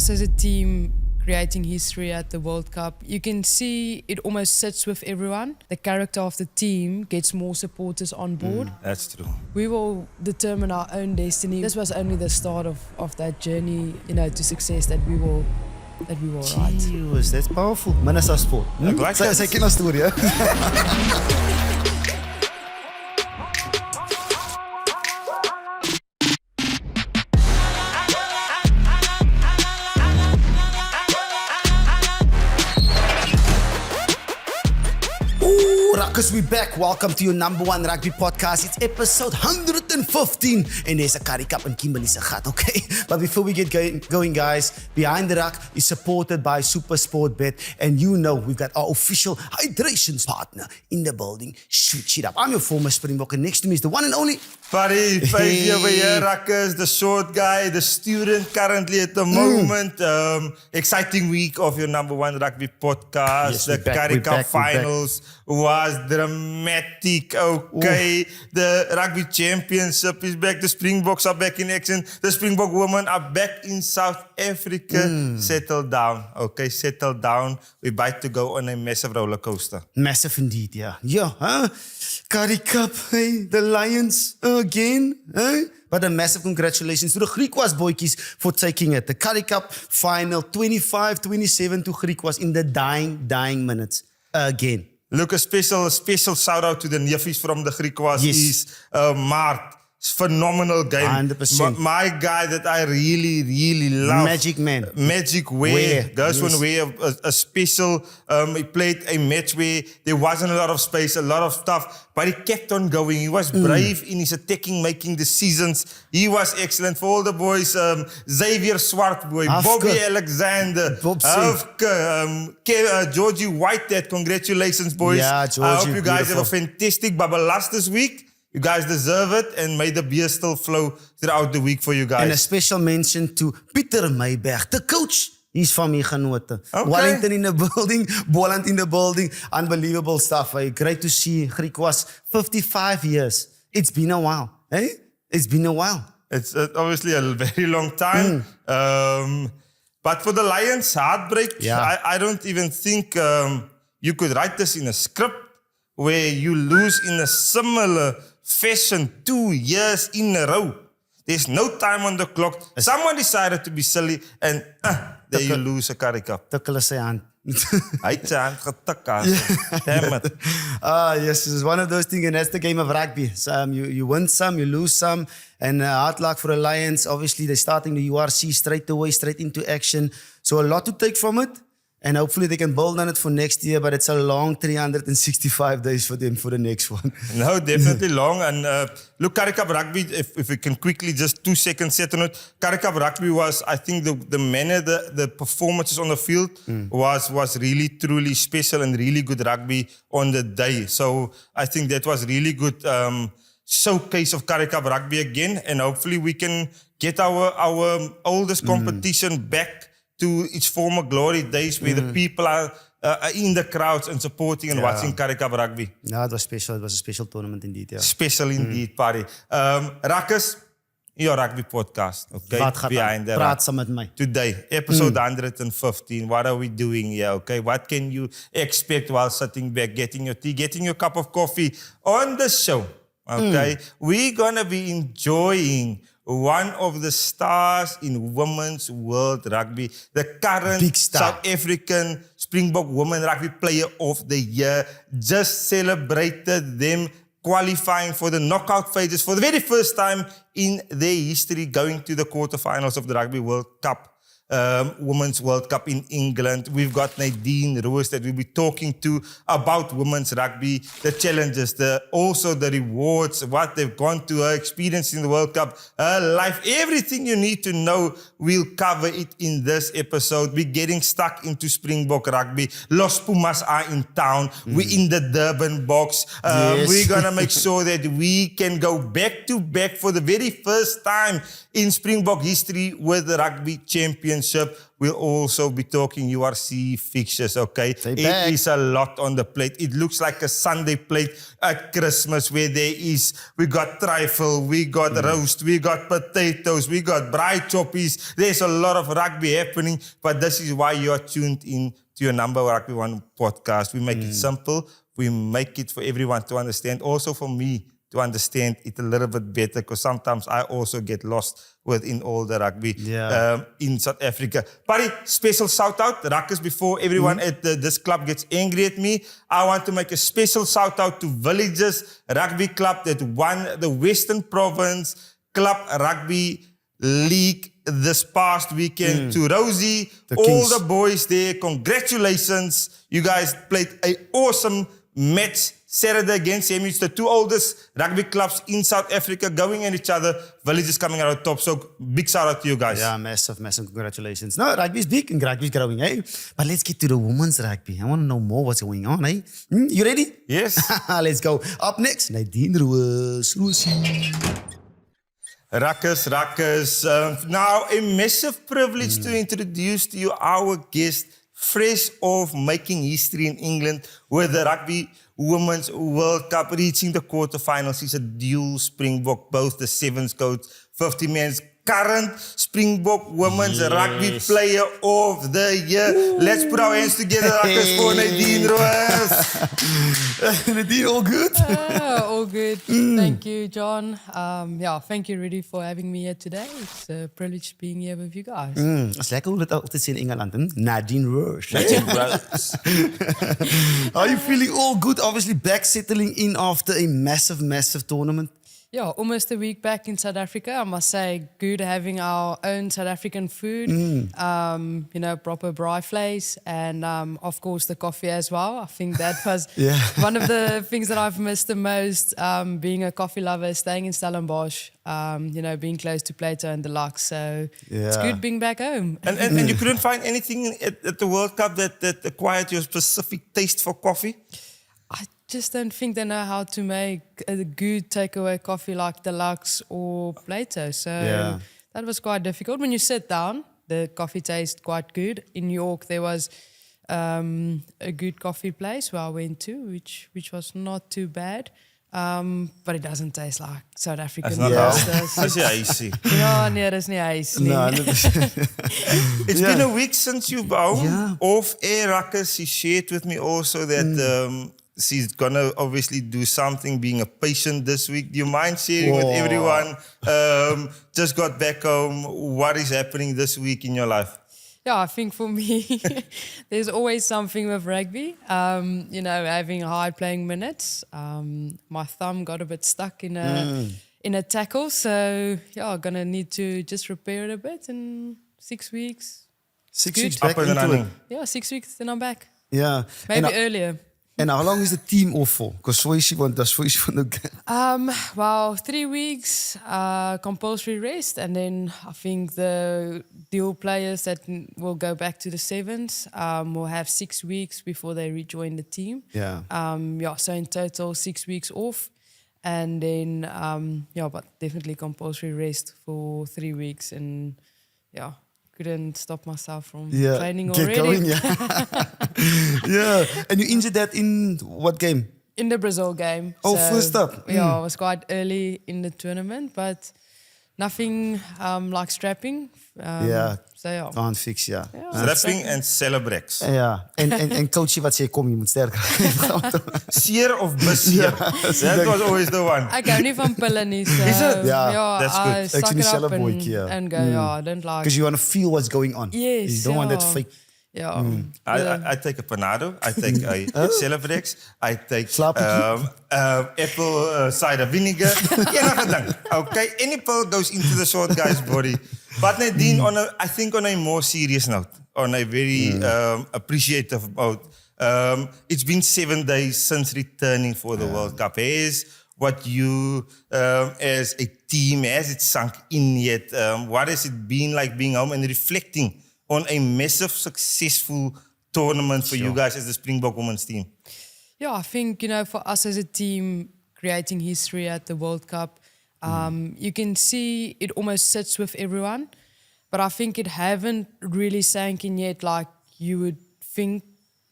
us as a team creating history at the World Cup, you can see it almost sits with everyone. The character of the team gets more supporters on board. That's true. We will determine our own destiny. This was only the start of that journey, to success that we will write. Jeez, that's powerful. Manasa sport. Ek like Sy dit. ken haar storie. Hè? Ruckers, we back. Welcome to your number one rugby podcast. It's episode 115 and there's a Currie Cup and Kimberley se gat, okay? But before we get going, guys, Behind the Ruck is supported by Super Sport Bet, and we've got our official hydration partner in the building. Switch it up. I'm your former Springbok, and next to me is the one and only Buddy, 5 year over here, Ruckers, the short guy, the student currently at the moment. Exciting week of your number one rugby podcast. Yes, the Currie Cup Finals was dramatic, okay? The Rugby Championship is back. The Springboks are back in action. The Springbok women are back in South Africa. Settle down, okay? Settle down. We're about to go on a massive roller coaster. Massive indeed, yeah. Yeah, huh? Currie Cup, hey, the Lions again, hey? But a massive congratulations to the Griekwas boykies for taking it. The Currie Cup Final, 25-27 to Griekwas in the dying minutes again. Look, a special shout out to the Nefies from the Griekwas is Mart. Phenomenal game. 100%. My guy that I really love. Magic Man. Magic Ware. Goes one way a special. He played a match where there wasn't a lot of space, a lot of stuff, but he kept on going. He was brave in his attacking, making decisions. He was excellent. For all the boys, Xavier Swartboy, Bobby Alexander, Georgie Whitehead. Congratulations, boys. Yeah, Georgie, I hope you guys beautiful. have a fantastic bubble last this week. You guys deserve it, and may the beer still flow throughout the week for you guys. And a special mention to Pieter Meyberg, the coach. He's from my genote. Okay. Wellington in the building, Boland in the building. Unbelievable stuff. Hey? Great to see Griekwas. 55 years. It's been a while. Hey? It's been a while. It's obviously a very long time. But for the Lions, heartbreak. Yeah. I don't even think you could write this in a script where you lose in a similar fashion 2 years in a row. There's no time on the clock. Someone decided to be silly and there you lose a Currie Cup. Tikkel sy hand. Hy het sy hand getik. Damn it. Yes, it's one of those things, and that's the game of rugby. So, you win some, you lose some, and hard luck for the Lions. Obviously, they're starting the URC straight away, straight into action. So a lot to take from it. And hopefully they can build on it for next year, but it's a long 365 days for them for the next one. No, definitely long. And look, Currie Cup Rugby, if we can quickly just 2 seconds set on it. Currie Cup Rugby was, I think, the manner, the performances on the field was really, truly special and really good rugby on the day. So I think that was really good showcase of Currie Cup Rugby again. And hopefully we can get our oldest competition back to its former glory days where the people are in the crowds and supporting and watching Currie Cup Rugby. Yeah, it was special. It was a special tournament indeed. Yeah. Special indeed, Paddy. Ruckers, your rugby podcast. Okay? Wat gaat Behind the Praat Ruck. saam met my. Today, episode 115. What are we doing here? Okay, what can you expect while sitting back, getting your tea, getting your cup of coffee on the show? Okay, we're gonna be enjoying one of the stars in women's world rugby, the current Big star. South African Springbok Women Rugby Player of the Year, just celebrated them qualifying for the knockout phases for the very first time in their history, going to the quarterfinals of the Rugby World Cup. Women's World Cup in England. We've got Nadine Roos that we'll be talking to about women's rugby, the challenges, also the rewards, what they've gone to, her experience in the World Cup, her life, everything you need to know. We'll cover it in this episode. We're getting stuck into Springbok rugby. Los Pumas are in town. We're in the Durban box. Yes. We're going to make sure that we can go back to back for the very first time in Springbok history with the Rugby Championship. Championship. We'll also be talking URC fixtures, okay? Stay It back. is a lot on the plate. It looks like a Sunday plate at Christmas where we got trifle, we got roast, we got potatoes, we got braai choppies. There's a lot of rugby happening, but this is why you are tuned in to your number Rugby One podcast. We make it simple. We make it for everyone to understand. Also for me to understand it a little bit better, because sometimes I also get lost within all the rugby in South Africa. Buddy, special shout out, Ruckers, before everyone at this club gets angry at me. I want to make a special shout out to Villages Rugby Club that won the Western Province Club Rugby League this past weekend. To Rosie, all Kings. the boys there, congratulations. You guys played an awesome match Saturday against them. It's the two oldest rugby clubs in South Africa going at each other. Village is coming out on top. So big shout out to you guys. Yeah, massive congratulations. No, rugby is big and rugby is growing, eh? But let's get to the women's rugby. I want to know more what's going on, eh? You ready? Yes. Let's go. Up next, Nadine Roos. Ruckers. Now, a massive privilege to introduce to you our guest, fresh off making history in England with the Rugby Women's World Cup, reaching the quarterfinals. She's a dual Springbok, both the sevens coach, 50 men's current Springbok Women's Rugby Player of the Year. Let's put our hands together, Ruckers, for Nadine Roos. Nadine, all good? All good. Thank you, John. Thank you, Rudy, for having me here today. It's a privilege being here with you guys. Is lekker hoe dit altyd sê in Engeland, hè? Nadine Roos. Nadine Roos. Are you feeling all good? Obviously back settling in after a massive tournament. Yeah, almost a week back in South Africa. I must say, good having our own South African food, proper braai vlees, and of course the coffee as well. I think that was one of the things that I've missed the most, being a coffee lover, staying in Stellenbosch, being close to Plato and the Luck. So it's good being back home. And you couldn't find anything at the World Cup that acquired your specific taste for coffee? I just don't think they know how to make a good takeaway coffee like Deluxe or Plato. So that was quite difficult. When you sit down, the coffee tastes quite good. In New York, there was a good coffee place where I went to, which was not too bad. But it doesn't taste like South African. It's not That's icy. Nee, dis nie ys nie. No, It's been a week since you've been off air, Ruckers. She shared with me also that she's gonna obviously do something, being a patient this week. Do you mind sharing with everyone? Just got back home. What is happening this week in your life? Yeah, I think for me, there's always something with rugby. Having high playing minutes. My thumb got a bit stuck in a tackle, so I'm gonna need to just repair it a bit in 6 weeks. 6 weeks Up back and into running. it. Yeah, 6 weeks, then I'm back. Yeah. Maybe earlier. And how long is the team off for? Because Swayze want Well, 3 weeks compulsory rest, and then I think the dual players that will go back to the sevens will have 6 weeks before they rejoin the team. So in total 6 weeks off, and then but definitely compulsory rest for 3 weeks, and couldn't stop myself from training already. Get going, And you injured that in what game? In the Brazil game. Oh, first up. Yeah, it was quite early in the tournament, but nothing like strapping. Can't fix, Strapping and Celebrex. En coachie wat sê, kom, jy moet sterker. Seer of beseer? That was always the one. Ek hou nie van pille nie, so Is it? That's good. I suck Ek it sien up boytjie, and go, I don't like. Because you want to feel what's going on. Yes, You don't want that fake. I take a Panado, I take a Celebrex, I take apple cider vinegar. Enige ding, okay? Any pill goes into the short guy's body. But Nadine, I think on a more serious note, on a very appreciative note, it's been 7 days since returning for the World Cup. Has what you, as a team, has it sunk in yet? What has it been like being home and reflecting on a massive, successful tournament for you guys as the Springbok women's team? Yeah, I think, for us as a team, creating history at the World Cup, you can see it almost sits with everyone. but I think it haven't really sank in yet like you would think.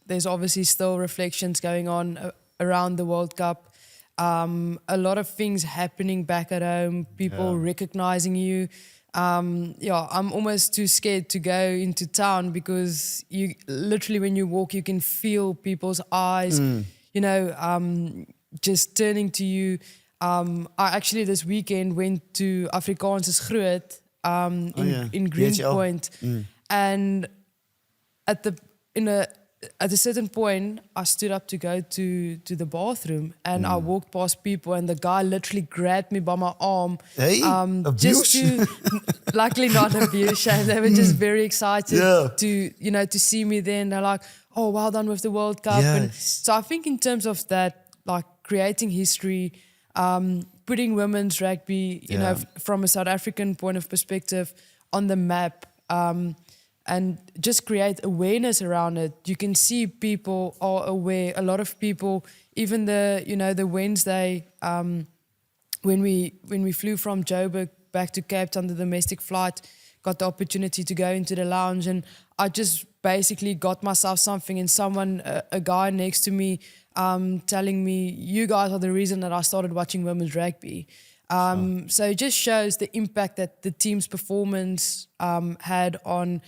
There's obviously still reflections going on around the World Cup. A lot of things happening back at home, people recognizing you. I'm almost too scared to go into town because you literally, when you walk, you can feel people's eyes, just turning to you. I actually this weekend went to Afrikaans is Groot in Greenpoint, and at a certain point, I stood up to go to the bathroom, and I walked past people, and the guy literally grabbed me by my arm. Hey, just to, luckily not abuse, and they were just very excited to see me there, and they're like, "Oh, well done with the World Cup." Yes. And so I think in terms of that, like creating history, putting women's rugby, from a South African point of perspective on the map. And just create awareness around it. You can see people are aware. A lot of people, even the Wednesday when we flew from Joburg back to Cape Town, the domestic flight, got the opportunity to go into the lounge, and I just basically got myself something, and someone, a guy next to me, telling me, "You guys are the reason that I started watching women's rugby." So it just shows the impact that the team's performance had on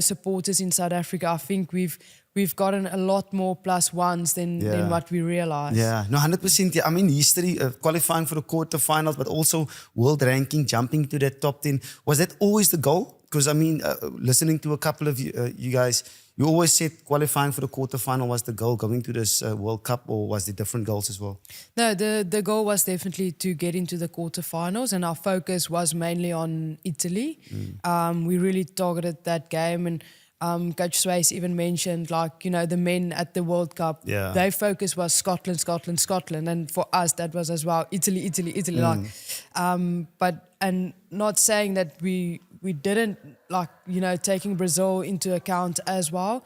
supporters in South Africa. I think we've gotten a lot more +1s than what we realized. Yeah, no, 100%. Yeah. I mean, history, qualifying for the quarterfinals, but also world ranking, jumping to that top 10. Was that always the goal? Because, I mean, listening to a couple of you guys, you always said qualifying for the quarterfinal was the goal, going to this World Cup, or was there different goals as well? No, the goal was definitely to get into the quarterfinals, and our focus was mainly on Italy. We really targeted that game, and Coach Swayze even mentioned, the men at the World Cup, their focus was Scotland, Scotland, Scotland, and for us that was as well Italy, Italy, Italy. And not saying that we didn't taking Brazil into account as well.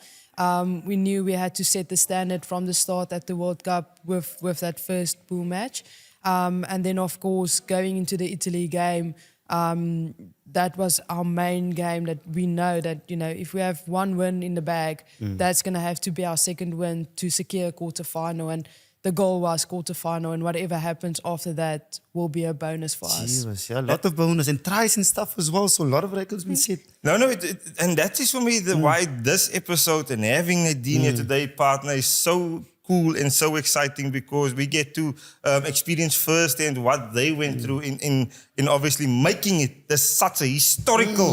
We knew we had to set the standard from the start at the World Cup with that first pool match. And then, of course, going into the Italy game, that was our main game, that we know that, if we have one win in the bag, that's going to have to be our second win to secure a quarterfinal. And the goal was quarterfinal, and whatever happens after that will be a bonus for us. Jesus, yeah, a lot of bonus and tries and stuff as well. So a lot of records been set. No, and that is for me why this episode and having Nadine here today, partner, is so cool and so exciting, because we get to experience firsthand what they went through in obviously making it such a historical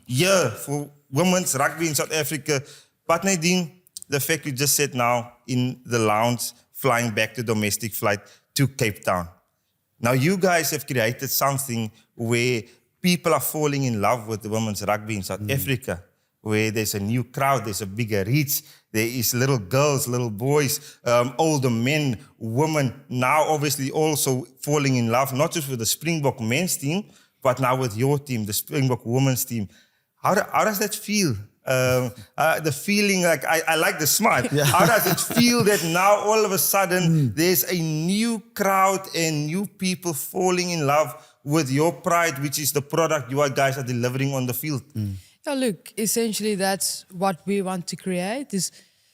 year for women's rugby in South Africa. But Nadine, the fact you just said now in the lounge, flying back to domestic flight to Cape Town. Now you guys have created something where people are falling in love with the women's rugby in South Africa, where there's a new crowd, there's a bigger reach, there is little girls, little boys, older men, women, now obviously also falling in love, not just with the Springbok men's team, but now with your team, the Springbok women's team. How does that feel? The feeling, I like the smile. Yeah. How does it feel that now all of a sudden there's a new crowd and new people falling in love with your pride, which is the product you guys are delivering on the field? Yeah, look, essentially that's what we want to create, is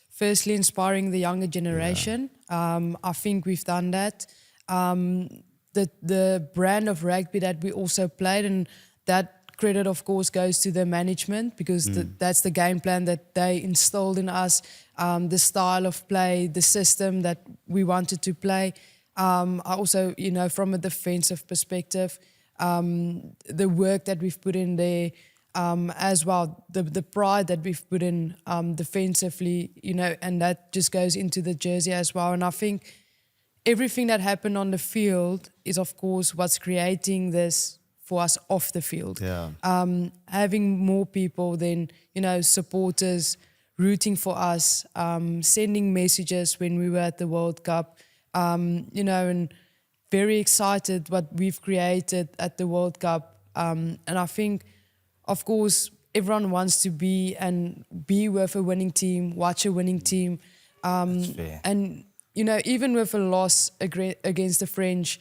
firstly inspiring the younger generation. I think we've done that. The brand of rugby that we also played, and that credit, of course, goes to the management, because that's the game plan that they instilled in us, the style of play, the system that we wanted to play. I also, from a defensive perspective, the work that we've put in there, as well, the pride that we've put in defensively, and that just goes into the jersey as well. And I think everything that happened on the field is, of course, what's creating this for us off the field. Having more people than, supporters rooting for us, sending messages when we were at the World Cup, and very excited what we've created at the World Cup. And I think, of course, everyone wants to be with a winning team, watch a winning team. And, even with a loss against the French,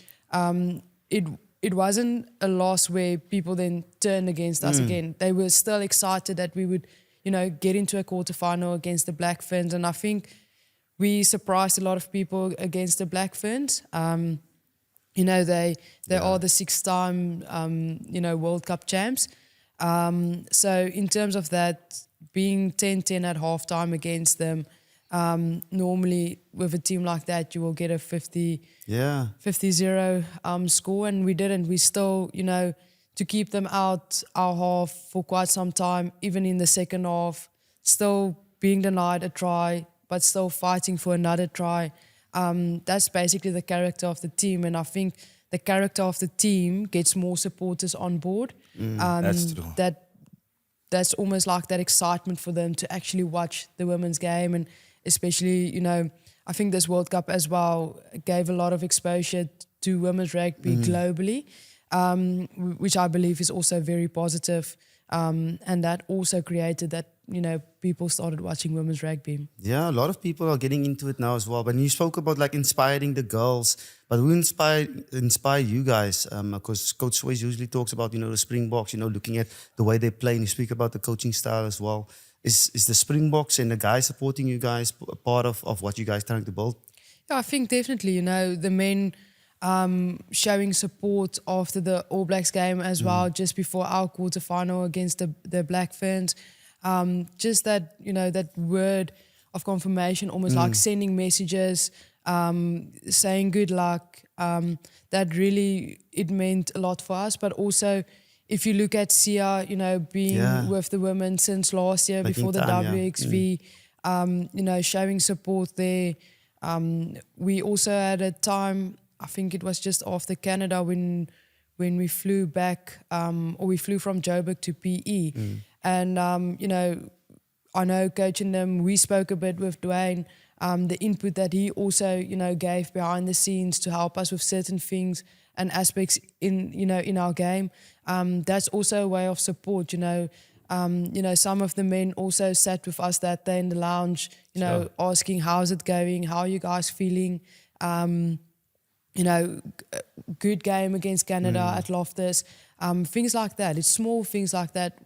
it wasn't a loss where people then turned against us again. They were still excited that we would, get into a quarterfinal against the Black Ferns. And I think we surprised a lot of people against the Black Ferns. They are the 6-time, World Cup champs. So in terms of that, being 10-10 at halftime against them, normally with a team like that, you will get a 50-0 score, and we didn't. We still, to keep them out our half for quite some time, even in the second half, still being denied a try, but still fighting for another try. That's basically the character of the team, and I think the character of the team gets more supporters on board. That's true. That's almost like that excitement for them to actually watch the women's game, and especially, I think this World Cup as well gave a lot of exposure to women's rugby globally, which I believe is also very positive, and that also created that, people started watching women's rugby. Yeah, a lot of people are getting into it now as well. But you spoke about like inspiring the girls, but who inspire you guys? Because Coach Swayze usually talks about, the Springboks, looking at the way they play, and you speak about the coaching style as well. Is the Springboks and the guys supporting you guys a part of what you guys trying to build? Yeah, I think definitely, the men showing support after the All Blacks game as well, just before our quarterfinal against the Black Ferns. Just that, that word of confirmation, almost like sending messages, saying good luck. That really, it meant a lot for us. But also, if you look at Sia, being with the women since last year, before the WXV, showing support there. We also had a time, I think it was just after Canada, when we flew back, or we flew from Joburg to PE. And, I know coaching them, we spoke a bit with Dwayne, the input that he also, gave behind the scenes to help us with certain things and aspects in our game. That's also a way of support, some of the men also sat with us that day in the lounge, asking, how's it going? How are you guys feeling? Good game against Canada at Loftus. Things like that. It's small things like that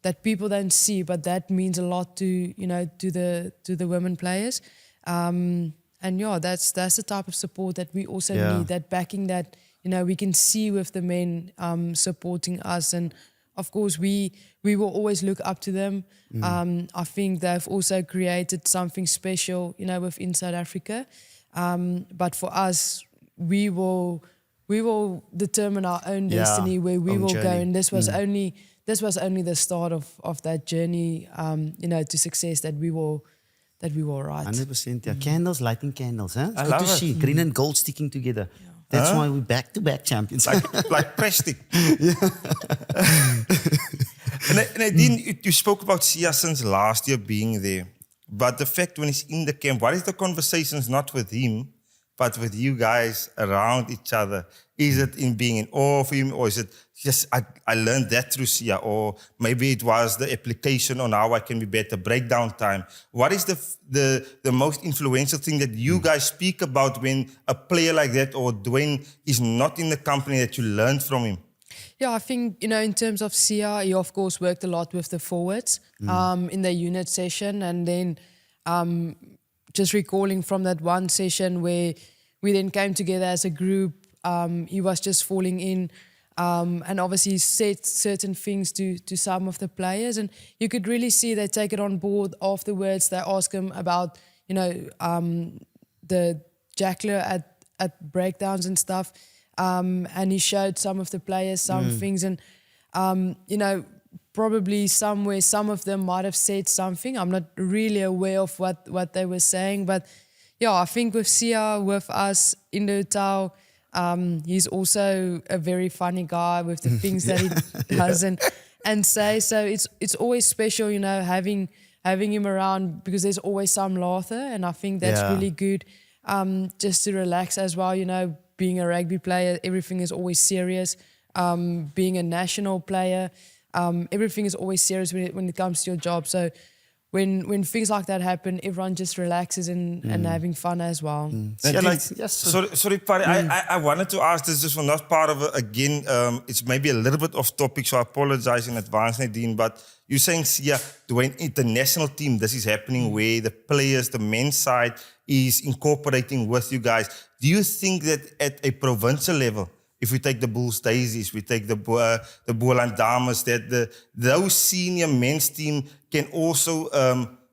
that people don't see, but that means a lot to the women players. That's the type of support that we also need. That backing that we can see with the men supporting us, and of course we will always look up to them. I think they've also created something special, within South Africa. But for us, we will determine our own destiny, where we will journey. Go, and this was only the start of that journey, to success that we will write. 100%. Yeah, candles, lighting candles, huh? It's I good love to it. see green and gold sticking together. Yeah. That's why we're back-to-back champions. like plastic. And Nadine, you spoke about Sia since last year being there. But the fact when he's in the camp, what is the conversations not with him, but with you guys around each other? Is it in being in awe of him, or is it just I learned that through Sia, or maybe it was the application on how I can be better, breakdown time? What is the most influential thing that you guys speak about when a player like that or Dwayne is not in the company that you learned from him? Yeah, I think, in terms of Sia, he of course worked a lot with the forwards in the unit session, and then just recalling from that one session where we then came together as a group, he was just falling in, and obviously said certain things to some of the players, and you could really see they take it on board afterwards. They ask him about, the jackler at breakdowns and stuff, and he showed some of the players some things, and probably somewhere some of them might have said something. I'm not really aware of what they were saying, but yeah, I think with Sia, with us in the hotel, he's also a very funny guy with the things that he does and say. So it's always special, having him around, because there's always some laughter, and I think that's really good, just to relax as well. Being a rugby player, everything is always serious. Being a national player, everything is always serious when it comes to your job. So when things like that happen, everyone just relaxes and having fun as well. Sorry, Pari, I wanted to ask this just for not part of it again. It's maybe a little bit off topic, so I apologize in advance, Nadine. But you're saying, to an international team, this is happening where the players, the men's side, is incorporating with you guys. Do you think that at a provincial level, if we take the Bulls Daisies, we take the Boland Dames, that those senior men's team can also,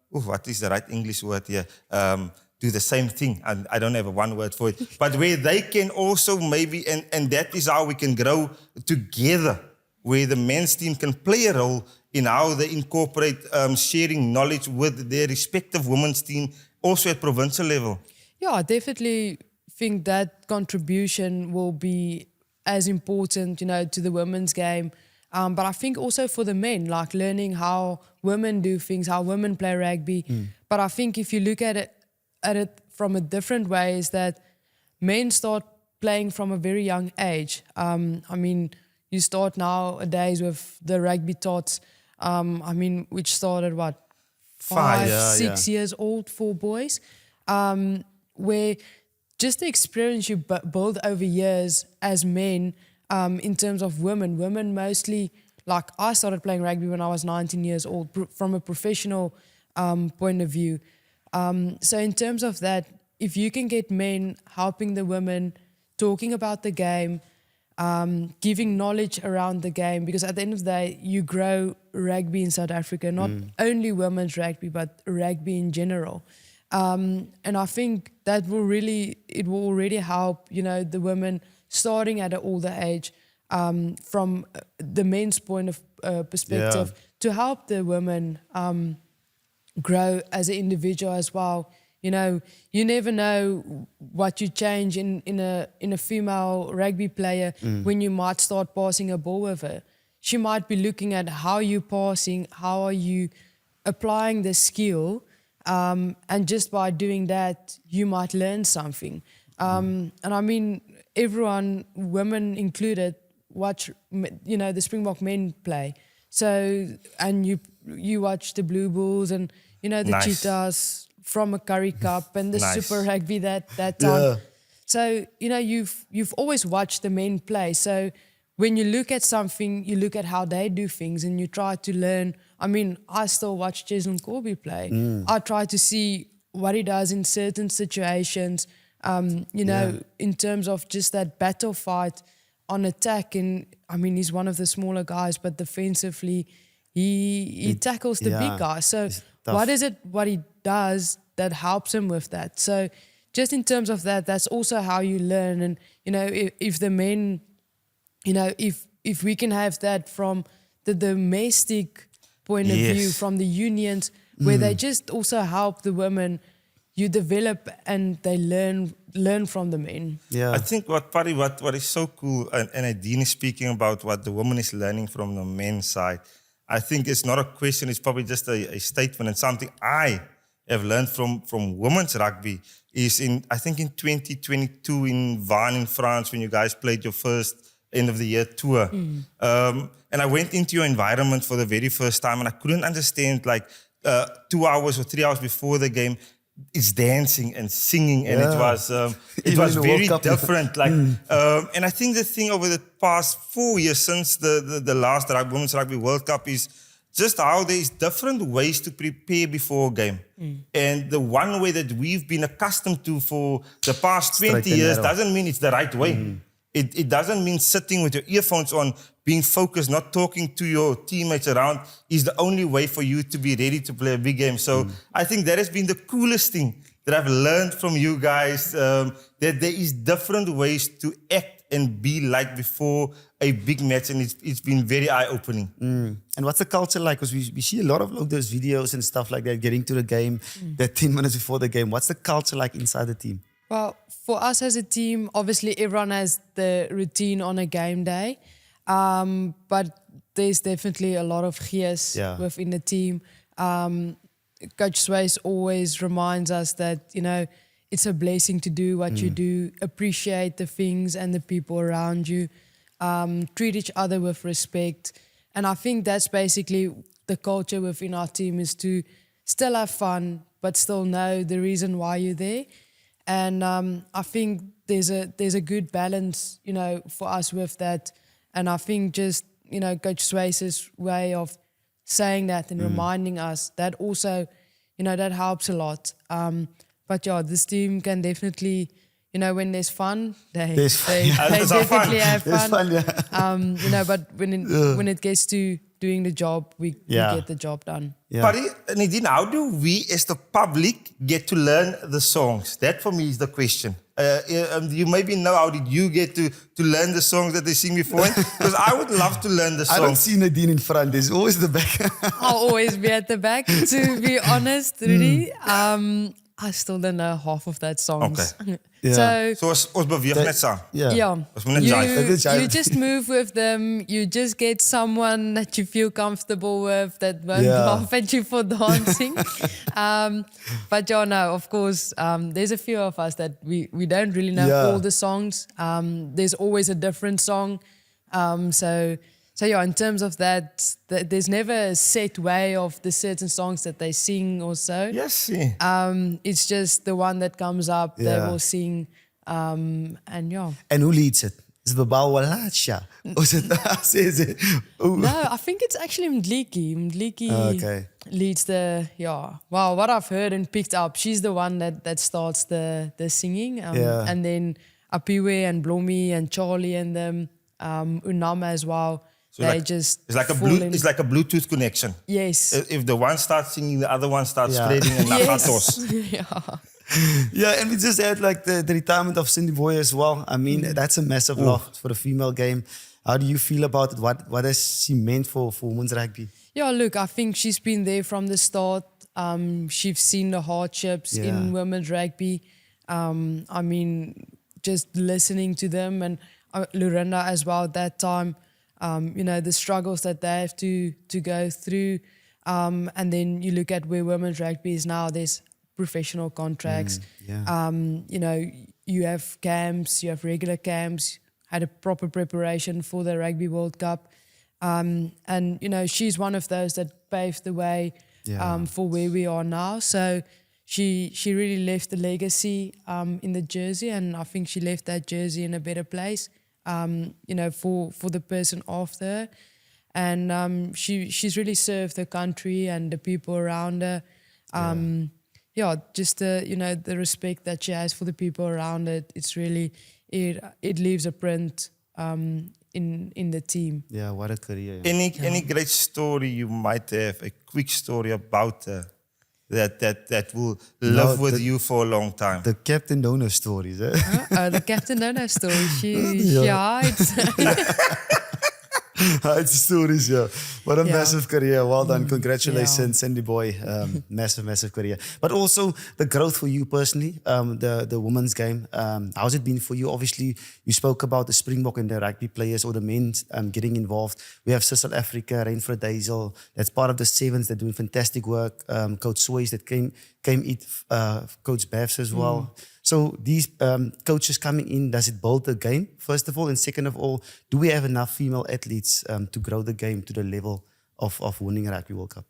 what is the right English word here? Do the same thing. I don't have one word for it. But where they can also maybe, and that is how we can grow together, where the men's team can play a role in how they incorporate sharing knowledge with their respective women's team, also at provincial level. Yeah, I definitely think that contribution will be as important, to the women's game. But I think also for the men, like learning how women do things, how women play rugby. But I think if you look at it from a different way, is that men start playing from a very young age. I mean, you start nowadays with the rugby tots, which started, 6 years old for boys, where just the experience you build over years as men, in terms of women mostly, like I started playing rugby when I was 19 years old from a professional point of view. So in terms of that, if you can get men helping the women, talking about the game, giving knowledge around the game, because at the end of the day, you grow rugby in South Africa, not only women's rugby, but rugby in general. And I think that will already help, the women starting at an older age, from the men's point of perspective, to help the women grow as an individual as well. You never know what you change in a female rugby player when you might start passing a ball with her. She might be looking at how you're passing, how are you applying the skill, and just by doing that, you might learn something. And I mean, everyone, women included, watch, the Springbok men play. So, and you watch the Blue Bulls and, the Cheetahs from a Currie Cup and the Super Rugby that time. Yeah. So, you've always watched the men play. So when you look at something, you look at how they do things and you try to learn. I mean, I still watch Cheslin Corby play. I try to see what he does in certain situations, in terms of just that battle fight on attack. And I mean, he's one of the smaller guys, but defensively, he tackles the big guys. So what is it, what he does that helps him with that? So just in terms of that, that's also how you learn. And, if the men, if we can have that from the domestic point of view, from the unions, where they just also help the women, you develop and they learn from the men. Yeah. I think what is so cool, and Nadine is speaking about what the woman is learning from the men's side. I think it's not a question, it's probably just a statement, and something I have learned from women's rugby is I think in 2022 in Vannes in France, when you guys played your first end of the year tour. And I went into your environment for the very first time and I couldn't understand, 2 hours or 3 hours before the game, it's dancing and singing, and it was very different. And I think the thing over the past 4 years since the last Women's Rugby World Cup is just how there is different ways to prepare before a game. And the one way that we've been accustomed to for the past 20 years doesn't mean it's the right way. It doesn't mean sitting with your earphones on, being focused, not talking to your teammates around is the only way for you to be ready to play a big game. So I think that has been the coolest thing that I've learned from you guys, that there is different ways to act and be like before a big match, and it's been very eye-opening. And what's the culture like? Because we see a lot of those videos and stuff like that, getting to the game, that 10 minutes before the game. What's the culture like inside the team? Well, for us as a team, obviously everyone has the routine on a game day, but there's definitely a lot of gears within the team. Coach Sways always reminds us that, it's a blessing to do what you do, appreciate the things and the people around you, treat each other with respect. And I think that's basically the culture within our team, is to still have fun, but still know the reason why you're there. And I think there's a good balance, for us with that. And I think just, Coach Swayze's way of saying that and reminding us that also, that helps a lot. But yeah, this team can definitely, when there's fun, they definitely have fun. But when it gets to doing the job, we get the job done. Yeah. But Nadine, how do we as the public get to learn the songs? That for me is the question. You maybe know, how did you get to learn the songs that they sing before? Because I would love to learn the songs. I don't see Nadine in front. There's always the back. I'll always be at the back, to be honest, really. I still don't know half of that songs. Okay. Yeah. So ons beweeg net saam. Yeah. Ons moet net jive. You just move with them. You just get someone that you feel comfortable with, that won't laugh at you for dancing. But no, of course, there's a few of us that we don't really know all the songs. There's always a different song. So in terms of that, there's never a set way of the certain songs that they sing or so. Yes. It's just the one that comes up, they will sing, and yeah. And who leads it? Is it Babal Walacha? Or is it? No, I think it's actually Mdliki. Mdliki leads the, Well, what I've heard and picked up, she's the one that starts the singing. And then Apiwe and Blomi and Charlie and them, Unama as well. So it's like a Bluetooth connection. Yes. If the one starts singing, the other one starts spreading and nagatos. And we just had the retirement of Cindy Boy as well. I mean, that's a massive loss for the female game. How do you feel about it? What has she meant for women's rugby? Yeah, look, I think she's been there from the start. She's seen the hardships in women's rugby. I mean, just listening to them and Lorinda as well at that time. The struggles that they have to go through. And then you look at where women's rugby is now, there's professional contracts. You have camps, you have regular camps, had a proper preparation for the Rugby World Cup. And, she's one of those that paved the way for where we are now. So she really left a legacy in the jersey, and I think she left that jersey in a better place. For the person after her. And she's really served her country and the people around her. Just the respect that she has for the people around her. It's really, it leaves a print in the team. Yeah, what a career. Any great story you might have, a quick story about her that will live with you for a long time? The Captain Dono stories, eh? The Captain Dono story. It's stories, What a massive career. Well done. Congratulations, Sandy Boy. Massive career. But also the growth for you personally, the women's game. How's it been for you? Obviously, you spoke about the Springbok and the rugby players or the men getting involved. We have South Africa, Rainford Dazel. That's part of the sevens. They're doing fantastic work. Coach Swayze that came eat Coach Bavs as well. So these coaches coming in, does it build the game, first of all? And second of all, do we have enough female athletes to grow the game to the level of winning a Rugby World Cup?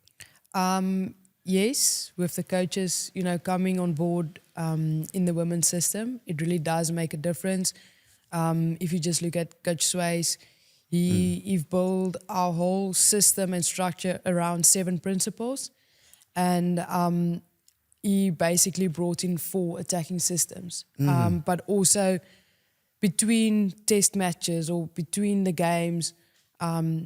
Yes, with the coaches, coming on board in the women's system, it really does make a difference. If you just look at Coach Swayze, he built our whole system and structure around 7 principles. And he basically brought in 4 attacking systems. But also between test matches or between the games,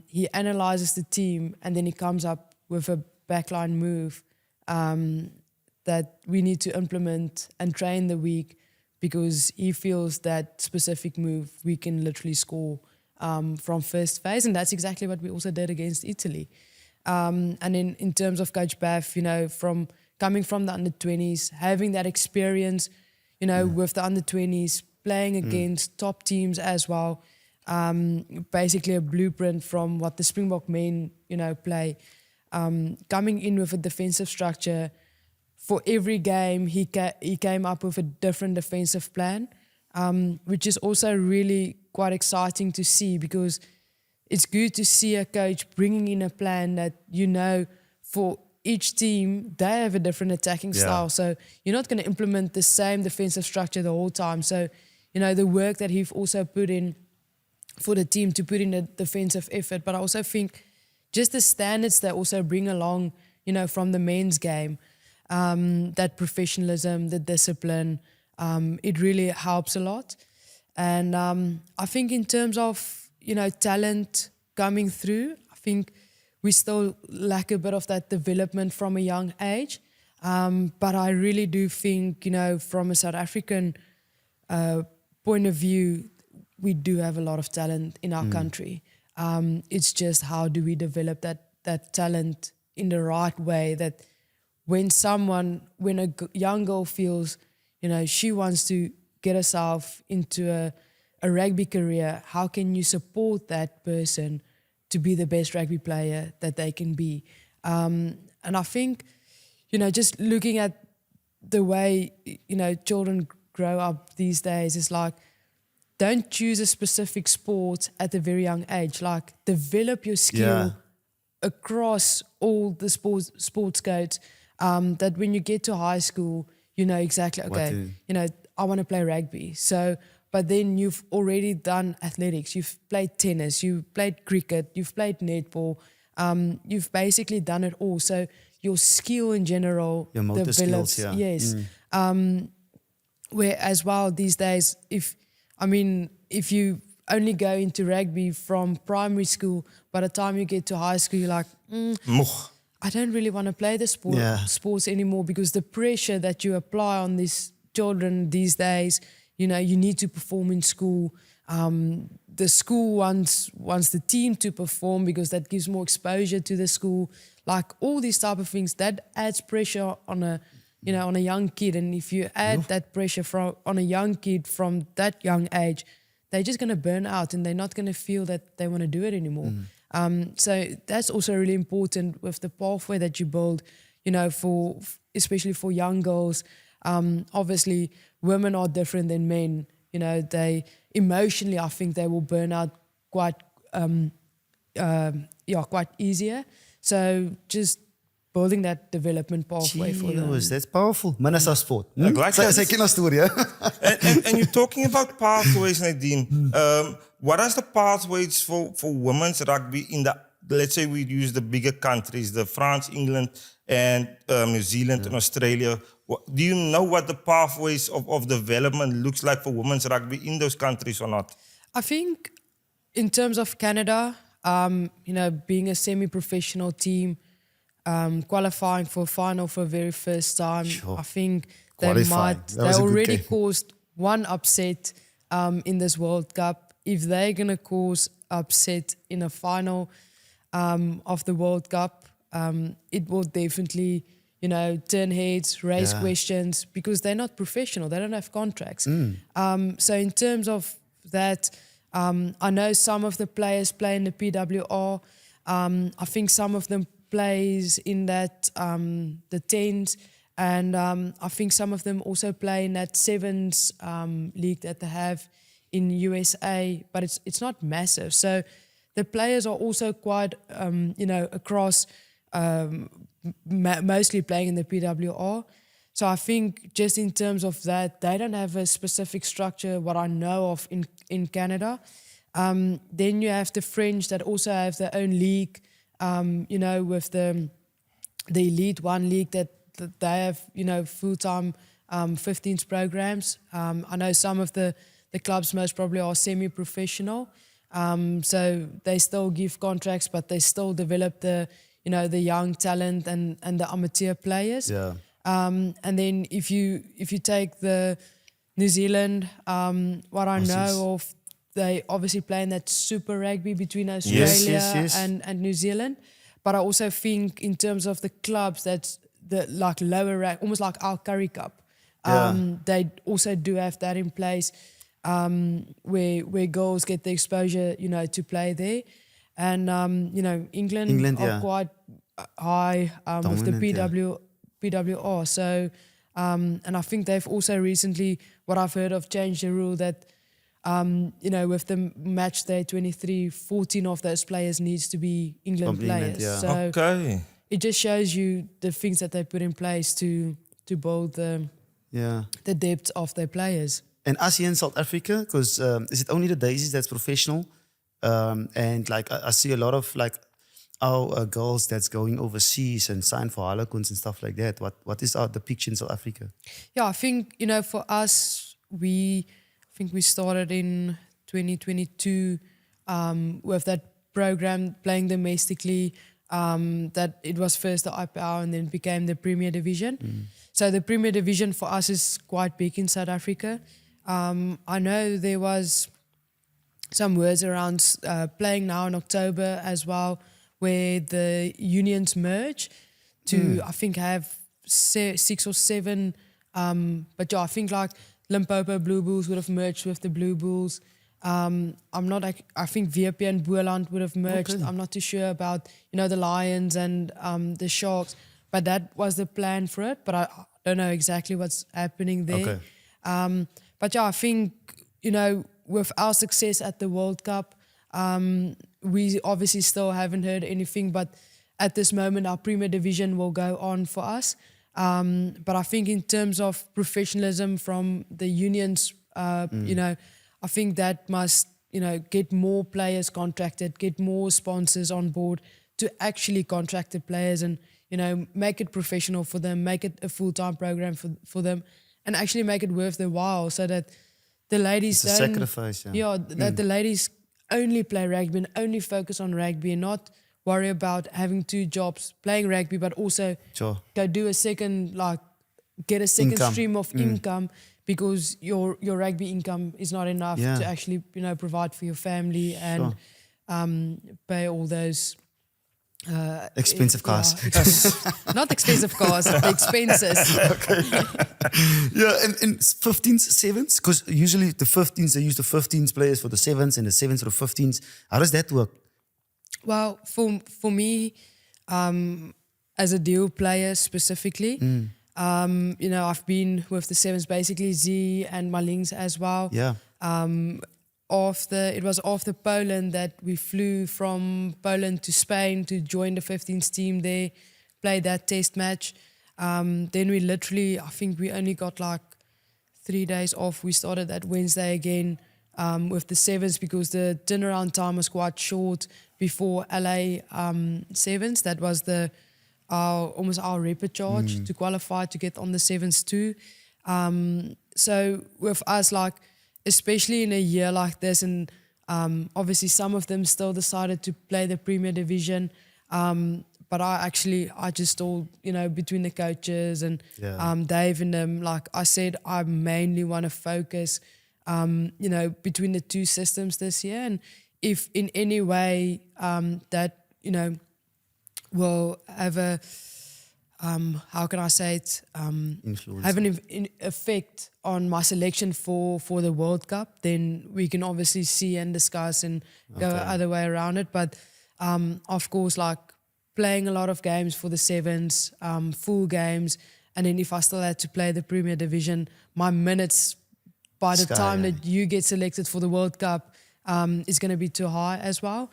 he analyzes the team and then he comes up with a backline move that we need to implement and train the week, because he feels that specific move we can literally score from first phase. And that's exactly what we also did against Italy. And in terms of Coach Baff, coming from the under-20s, having that experience, with the under-20s, playing against top teams as well, basically a blueprint from what the Springbok men, play. Coming in with a defensive structure, for every game he came up with a different defensive plan, which is also really quite exciting to see, because it's good to see a coach bringing in a plan that, for each team, they have a different attacking style. So you're not going to implement the same defensive structure the whole time. So, the work that he've also put in for the team to put in a defensive effort. But I also think just the standards they also bring along, from the men's game, that professionalism, the discipline, it really helps a lot. And I think in terms of, talent coming through, I think we still lack a bit of that development from a young age. But I really do think, from a South African point of view, we do have a lot of talent in our country. It's just how do we develop that talent in the right way, that when a young girl feels, she wants to get herself into a rugby career, how can you support that person to be the best rugby player that they can be? And I think, just looking at the way, children grow up these days, is like, don't choose a specific sport at a very young age. Like, develop your skill across all the sports codes, that when you get to high school, you know exactly, okay, I want to play rugby. So, but then you've already done athletics, you've played tennis, you've played cricket, you've played netball, you've basically done it all. So your skill in general your motor develops. Skills, Yes. Where as well these days, if you only go into rugby from primary school, by the time you get to high school, you're like, I don't really want to play the sports anymore, because the pressure that you apply on these children these days, you need to perform in school. The school wants the team to perform because that gives more exposure to the school. Like all these type of things, that adds pressure on a young kid. And if you add that pressure on a young kid from that young age, they're just going to burn out and they're not going to feel that they want to do it anymore. So that's also really important with the pathway that you build, especially for young girls. Obviously, women are different than men. They emotionally, I think they will burn out quite easier. So just building that development pathway for them. That's powerful. Manasa sport. Ek like that. Sy ken ons storie. and you're talking about pathways, Nadine. What are the pathways for women's rugby in let's say we use the bigger countries, the France, England, and New Zealand and Australia. Do you know what the pathways of development looks like for women's rugby in those countries or not? I think in terms of Canada, being a semi-professional team, qualifying for a final for the very first time, I think they already caused one upset in this World Cup. If they're going to cause upset in a final of the World Cup, it will definitely, turn heads, raise questions, because they're not professional. They don't have contracts. So in terms of that, I know some of the players play in the PWR. I think some of them plays in that the 10s, and I think some of them also play in that 7s league that they have in USA, but it's not massive. So the players are also quite, across, mostly playing in the PWR. So I think just in terms of that, they don't have a specific structure, what I know of in Canada. Then you have the French that also have their own league, with the Elite One league that they have, full-time 15s programs. I know some of the clubs most probably are semi-professional. So they still give contracts, but they still develop the young talent and the amateur players. Yeah. And then if you take the New Zealand, what I know of, they obviously play in that super rugby between Australia and New Zealand. But I also think in terms of the clubs, that's the lower rank, almost like our Currie Cup. They also do have that in place, where girls get the exposure, to play there. And England are quite high with the PWR. So and I think they've also recently, what I've heard of, changed the rule that with the match day 23, 14 of those players needs to be England players. Yeah. So, Okay. it just shows you the things that they put in place to build the depth of their players. And us here in South Africa, because is it only the Daisies that's professional? And like I see a lot of like our girls that's going overseas and sign for Harlequins and stuff like that. What is the picture in South Africa? Yeah, I think, for us, I think we started in 2022 with that program playing domestically, that it was first the IPL and then became the Premier Division. So the Premier Division for us is quite big in South Africa. I know there was some words around playing now in October as well, where the unions merge to, I think, have 6 or 7. But yeah, I think like Limpopo Blue Bulls would have merged with the Blue Bulls. I think VP and Boerland would have merged. Okay. I'm not too sure about, the Lions and the Sharks, but that was the plan for it. But I don't know exactly what's happening there. Okay. But yeah, I think, with our success at the World Cup, we obviously still haven't heard anything, but at this moment, our Premier Division will go on for us. But I think in terms of professionalism from the unions, I think that must, get more players contracted, get more sponsors on board to actually contract the players and, make it professional for them, make it a full-time program for them, and actually make it worth their while so that the ladies it's a sacrifice, that the ladies only play rugby and only focus on rugby and not worry about having 2 jobs, playing rugby, but also go do a second, get a second stream of income, because your rugby income is not enough to actually, provide for your family and pay all those expensive cars. Not expensive cars, the expenses. Okay. And 15s, 7s, because usually the 15s, they use the 15s players for the 7s and the 7s for the 15s. How does that work? Well, for me, as a deal player specifically, I've been with the 7s, basically Z and Malings as well. Yeah. It was after Poland that we flew from Poland to Spain to join the 15s team there, play that test match. Then we literally, I think we only got 3 days off. We started that Wednesday again with the 7s because the turnaround time was quite short before LA 7s. That was almost our repercharge to qualify to get on the 7s too. So with us, especially in a year like this, and obviously some of them still decided to play the Premier Division, but I just told, between the coaches and Dave and them, like I said, I mainly want to focus, between the 2 systems this year, and if in any way that, will have a, how can I say it, have an effect on my selection for the World Cup, then we can obviously see and discuss and go other way around it. But of course, playing a lot of games for the 7s, full games, and then if I still had to play the Premier Division, my minutes by the time that you get selected for the World Cup is going to be too high as well.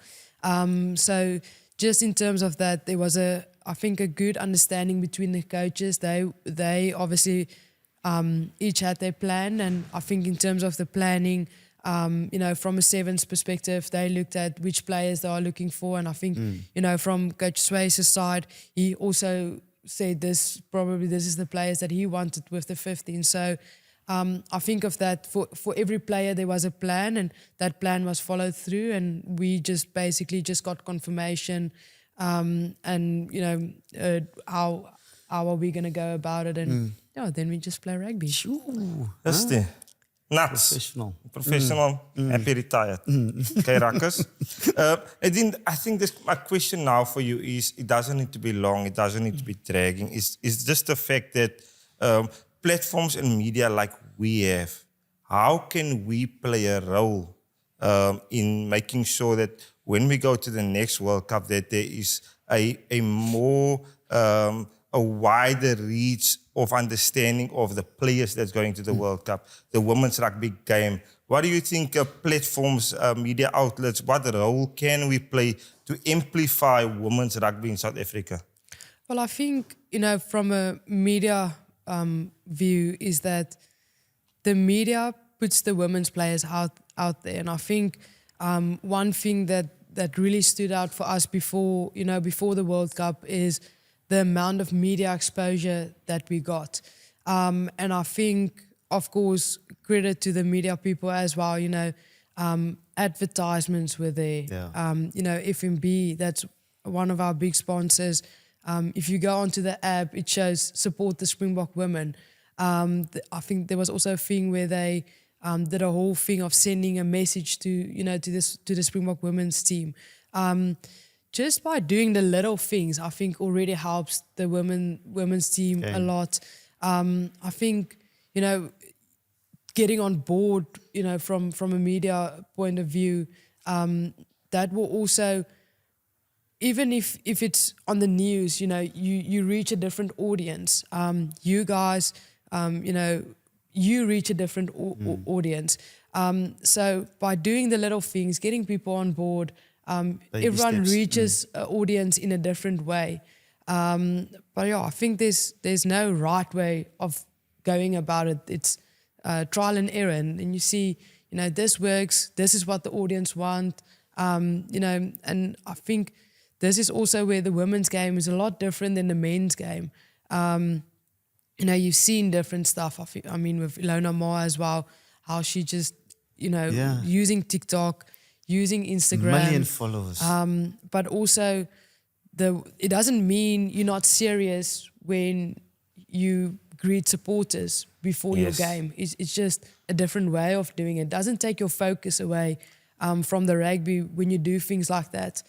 So just in terms of that, there was I think a good understanding between the coaches. They obviously each had their plan, and I think in terms of the planning, from a 7s perspective, they looked at which players they are looking for, and I think from Coach Sway's side, he also said this is the players that he wanted with the 15. So I think of that for every player there was a plan, and that plan was followed through, and we just basically just got confirmation, and how are we going to go about it, and then we just play rugby. That's the nuts. Professional. Happy retired. Okay, Ruckers. I think my question now for you is, it doesn't need to be long, it doesn't need to be dragging. It's just the fact that platforms and media like we have, how can we play a role in making sure that when we go to the next World Cup, that there is a more, a wider reach of understanding of the players that's going to the World Cup, the women's rugby game? What do you think platforms, media outlets, what role can we play to amplify women's rugby in South Africa? Well, I think, from a media view is that the media puts the women's players out there. And I think one thing that really stood out for us before the World Cup is the amount of media exposure that we got. And I think, of course, credit to the media people as well, advertisements were there. Yeah. FMB, that's one of our big sponsors. If you go onto the app, it shows support the Springbok women. I think there was also a thing where they did a whole thing of sending a message to the Springbok women's team. Just by doing the little things, I think already helps the women's team a lot. I think, getting on board, from a media point of view, that will also, even if it's on the news, you reach a different audience. You guys, you reach a different audience. So by doing the little things, getting people on board, everyone reaches an audience in a different way. But yeah, I think there's no right way of going about it. It's trial and error, and you see, this works. This is what the audience want. And I think this is also where the women's game is a lot different than the men's game. You've seen different stuff. I mean, with Ilona Ma as well, how she just, using TikTok, using Instagram. Million followers. But also, it doesn't mean you're not serious when you greet supporters before your game. It's just a different way of doing it. It doesn't take your focus away from the rugby when you do things like that.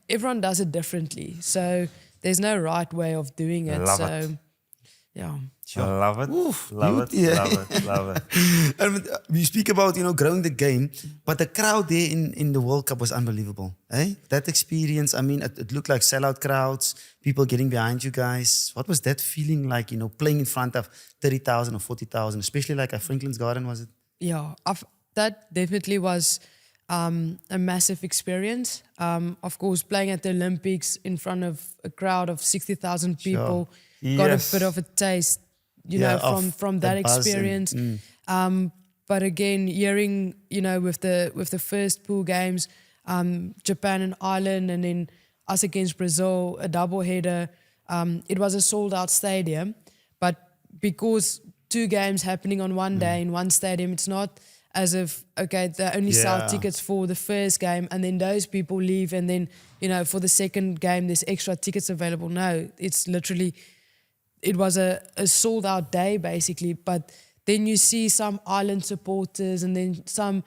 Everyone does it differently. So there's no right way of doing it. Love it. Yeah. Sure. Love it. Oof, love it. yeah. Love it. And we speak about, growing the game, but the crowd there in the World Cup was unbelievable. Eh? That experience, I mean, it looked like sellout crowds, people getting behind you guys. What was that feeling like, playing in front of 30,000 or 40,000, especially like at Franklin's Garden, was it? Yeah, that definitely was a massive experience. Of course, playing at the Olympics in front of a crowd of 60,000 people, got a bit of a taste, from that experience. But again, hearing, with the first pool games, Japan and Ireland, and then us against Brazil, a doubleheader, it was a sold-out stadium. But because two games happening on one day in one stadium, it's not as if, okay, they only sell tickets for the first game and then those people leave and then, for the second game, there's extra tickets available. No, it's literally, it was a sold-out day, basically. But then you see some island supporters and then some,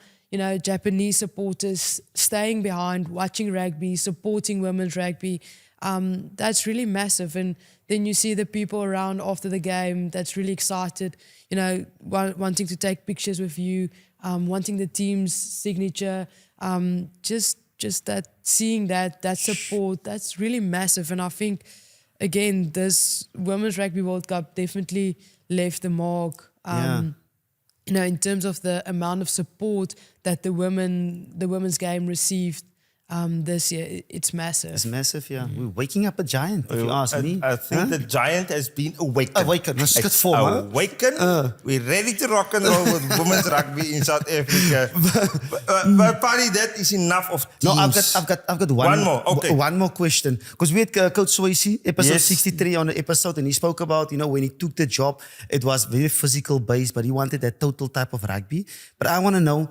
Japanese supporters staying behind, watching rugby, supporting women's rugby. That's really massive. And then you see the people around after the game that's really excited, wanting to take pictures with you, wanting the team's signature. Just that, seeing that support, that's really massive. And I think, again, this Women's Rugby World Cup definitely left the mark. In terms of the amount of support that the women's game received this year, it's massive. It's massive, yeah. We're waking up a giant, if you ask me. I think the giant has been awakened. Awakened. It's awakened. We're ready to rock and roll with women's rugby in South Africa. But Paddy, that is enough of teams. No, I've got one more. Okay. One more question. Because we had Coach Swayze, episode 63 on the episode, and he spoke about, when he took the job, it was very physical based, but he wanted that total type of rugby. But I want to know,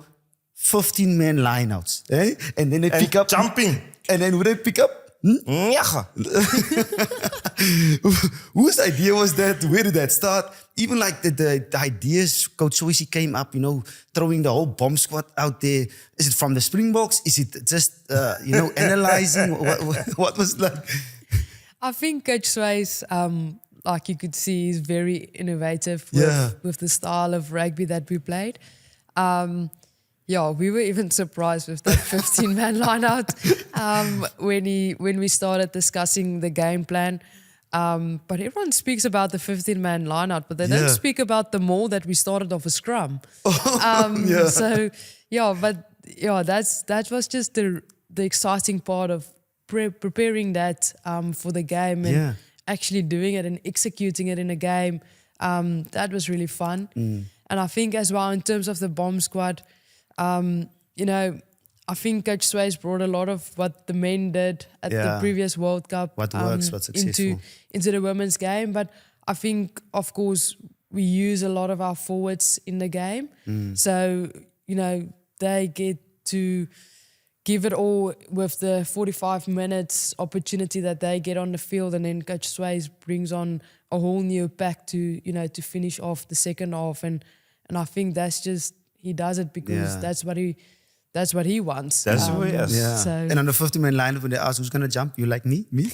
15-man lineouts, eh? And then they pick up jumping. And then would they pick up? Whose idea was that? Where did that start? Even like the ideas Coach Swayze came up, throwing the whole bomb squad out there. Is it from the Springboks? Is it just analyzing? What was like? I think Coach Swayze, like you could see, is very innovative with the style of rugby that we played. We were even surprised with that 15-man line-out when we started discussing the game plan. But everyone speaks about the 15-man line-out, but they don't speak about the maul that we started off a scrum. So, that was just the exciting part of preparing that for the game and actually doing it and executing it in a game, that was really fun. And I think as well in terms of the bomb squad, you know, I think Coach Sway's brought a lot of what the men did at the previous World Cup what works, what's successful. into the women's game. But I think, of course, we use a lot of our forwards in the game. So, you know, they get to give it all with the 45 minutes opportunity that they get on the field, and then Coach Sway's brings on a whole new pack to, you know, to finish off the second half. And I think that's just, he does it because that's what he wants. That's what he is. Yeah. So, And on the 50-man line, when they ask who's going to jump, you like me? Me?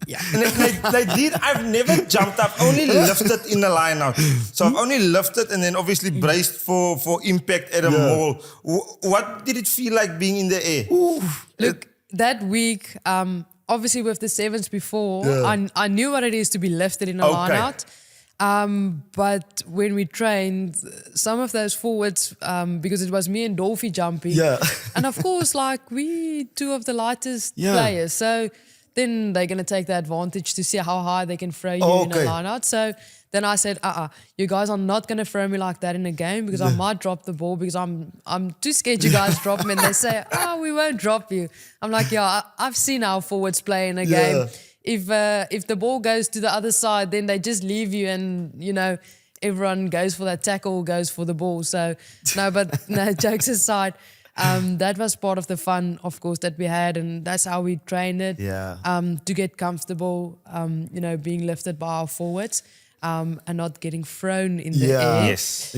Yeah, Nadine, I've never jumped. I've only lifted in the line out. So I've only lifted and then obviously braced for impact at a mall. What did it feel like being in the air? Look, that week, obviously with the sevens before, I knew what it is to be lifted in a line out. But when we trained, some of those forwards, because it was me and Dolphy jumping, and of course, like we two of the lightest players, so then they're going to take the advantage to see how high they can throw you in a line out. So then I said, you guys are not going to throw me like that in a game because I might drop the ball because I'm too scared you guys drop me. And they say, we won't drop you. I'm like, I've seen our forwards play in a game. If the ball goes to the other side, then they just leave you and, you know, everyone goes for that tackle, goes for the ball. So, no, jokes aside, that was part of the fun, of course, that we had, and that's how we trained it. To get comfortable, you know, being lifted by our forwards, and not getting thrown in the air. Yes.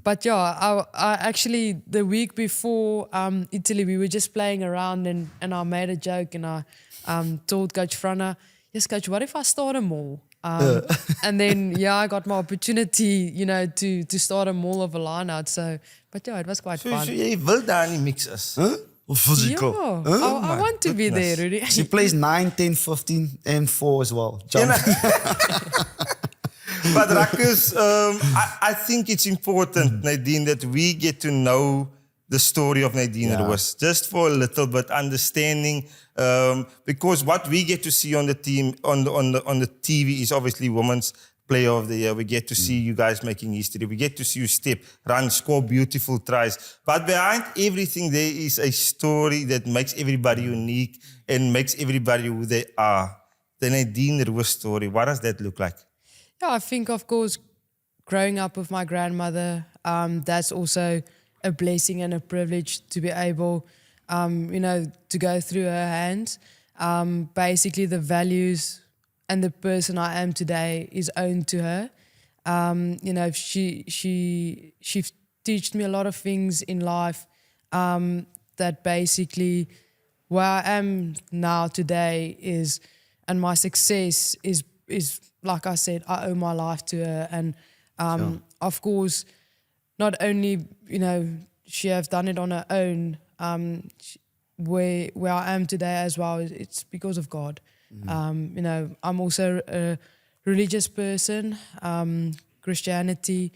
But I actually the week before Italy, we were just playing around, and I made a joke, and I told Coach Frana, yes, Coach, what if I start a maul? And then, I got my opportunity, you know, to start a maul of a line out. So, but it was quite fun. So jy wil daar in die mix is. Of physical. I want to be there, Rudy. She plays 9, 10, 15 and 4 as well. Jump. But Ruckers, I think it's important, Nadine, that we get to know the story of Nadine Roos, just for a little bit understanding, because what we get to see on the team on the TV is obviously Women's Player of the Year. We get to see you guys making history. We get to see you step, run, score beautiful tries. But behind everything, there is a story that makes everybody unique and makes everybody who they are. The Nadine Roos story. What does that look like? I think, of course, growing up with my grandmother, that's also a blessing and a privilege to be able, you know, to go through her hands. Basically, the values and the person I am today is owed to her. You know, she taught me a lot of things in life that basically where I am now today is, and my success is like I said, I owe my life to her. And of course, not only, you know, she have done it on her own, where I am today as well, it's because of God. You know, I'm also a religious person. Christianity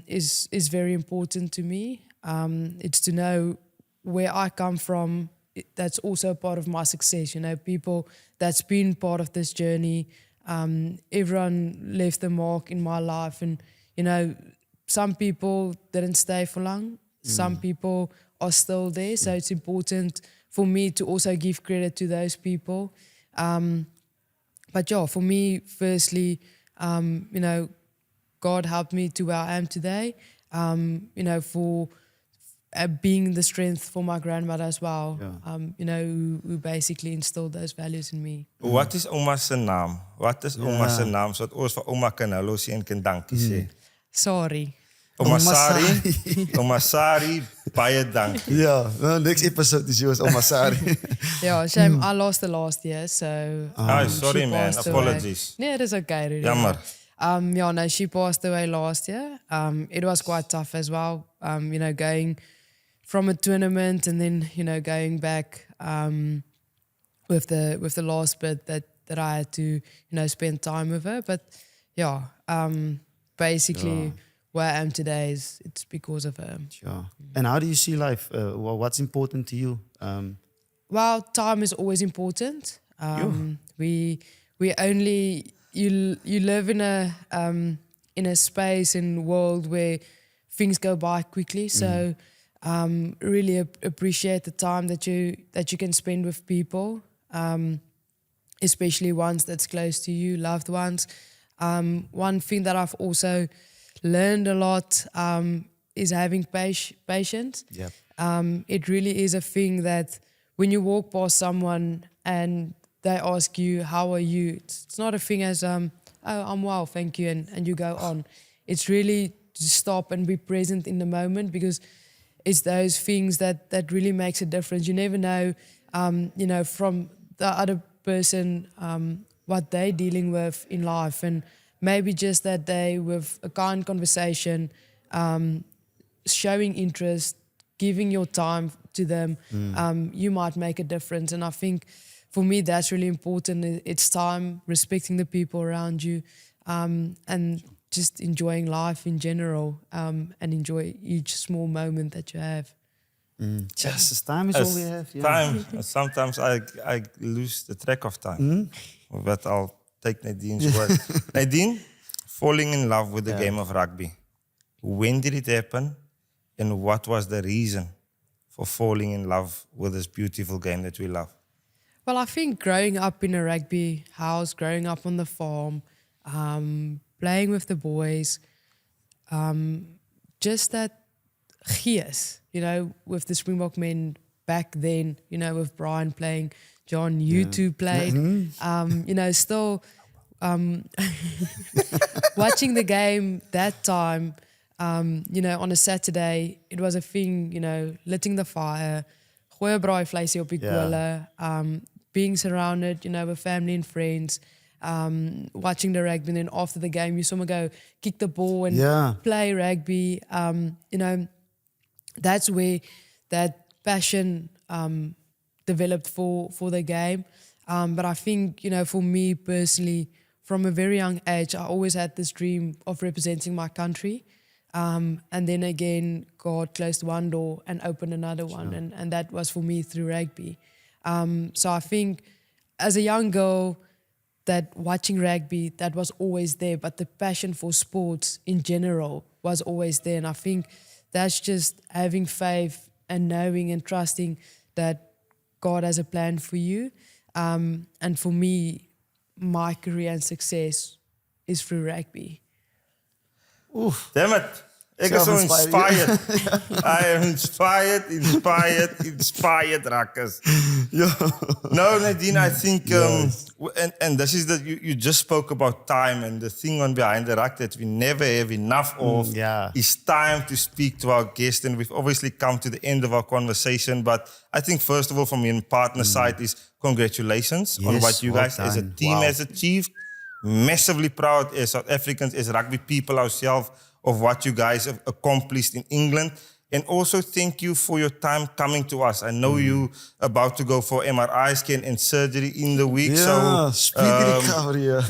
is very important to me. It's to know where I come from. That's also part of my success. You know, people that's been part of this journey. Everyone left a mark in my life, and you know, some people didn't stay for long. Some people are still there. So it's important for me to also give credit to those people. But for me, firstly, you know, God helped me to where I am today. You know, for being the strength for my grandmother as well. You know, who basically instilled those values in me. Wat is oma's se naam? Wat is oma's se naam? Sodat ons vir ouma kan hallo sê en kan dankie sê. Sorry. Oma Sari, baie dankie. Next episode is yours, Oma Sari. Shame, I lost the last year, so... sorry man, apologies. Yeah, it is okay. Really. Jammer. She passed away last year. It was quite tough as well, you know, going from a tournament and then, you know, going back with the last bit that I had to, you know, spend time with her. But basically... where I am today it's because of her. And how do you see life? What's important to you? Well, time is always important. We only you live in a space and world where things go by quickly. So really appreciate the time that you can spend with people, especially ones that's close to you, loved ones. One thing that I've also learned a lot is having patience. Yep. It really is a thing that when you walk past someone and they ask you, how are you? It's not a thing as, oh, I'm well, thank you, and you go on. It's really to stop and be present in the moment, because it's those things that really makes a difference. You never know, from the other person, what they're dealing with in life. And maybe just that day with a kind conversation, showing interest, giving your time to them, you might make a difference. And I think for me, that's really important. It's time, respecting the people around you, and just enjoying life in general, and enjoy each small moment that you have. Just as time is all we have. Yeah. Time. Sometimes I lose the track of time. But I'll take Nadine's word. Nadine, falling in love with the game of rugby. When did it happen? And what was the reason for falling in love with this beautiful game that we love? Well, I think growing up in a rugby house, growing up on the farm, playing with the boys, just that gees, with the Springbok men back then, with Brian playing, John, you two played, still watching the game that time, on a Saturday, it was a thing, lighting the fire, goeie braaivleisie op die kolle, being surrounded, with family and friends, watching the rugby, and then after the game, you somehow go kick the ball and play rugby. That's where that passion developed for the game. But I think, for me personally, from a very young age, I always had this dream of representing my country. And then again, God closed one door and opened another one. And that was for me through rugby. So I think as a young girl, that watching rugby, that was always there. But the passion for sports in general was always there. And I think that's just having faith and knowing and trusting that God has a plan for you. And for me, my career and success is through rugby. Oof. Damn it. Ek is so inspired. I am inspired, Rakkers. No, Nadine, I think, and this is that you just spoke about time, and the thing on Behind the Ruck that we never have enough of is time to speak to our guest. And we've obviously come to the end of our conversation, but I think first of all, from your partner side is congratulations on what you guys as a team has achieved. Massively proud as South Africans, as rugby people ourselves, of what you guys have accomplished in England. And also thank you for your time coming to us. I know you about to go for MRI scan and surgery in the week. Yeah, speedy recovery.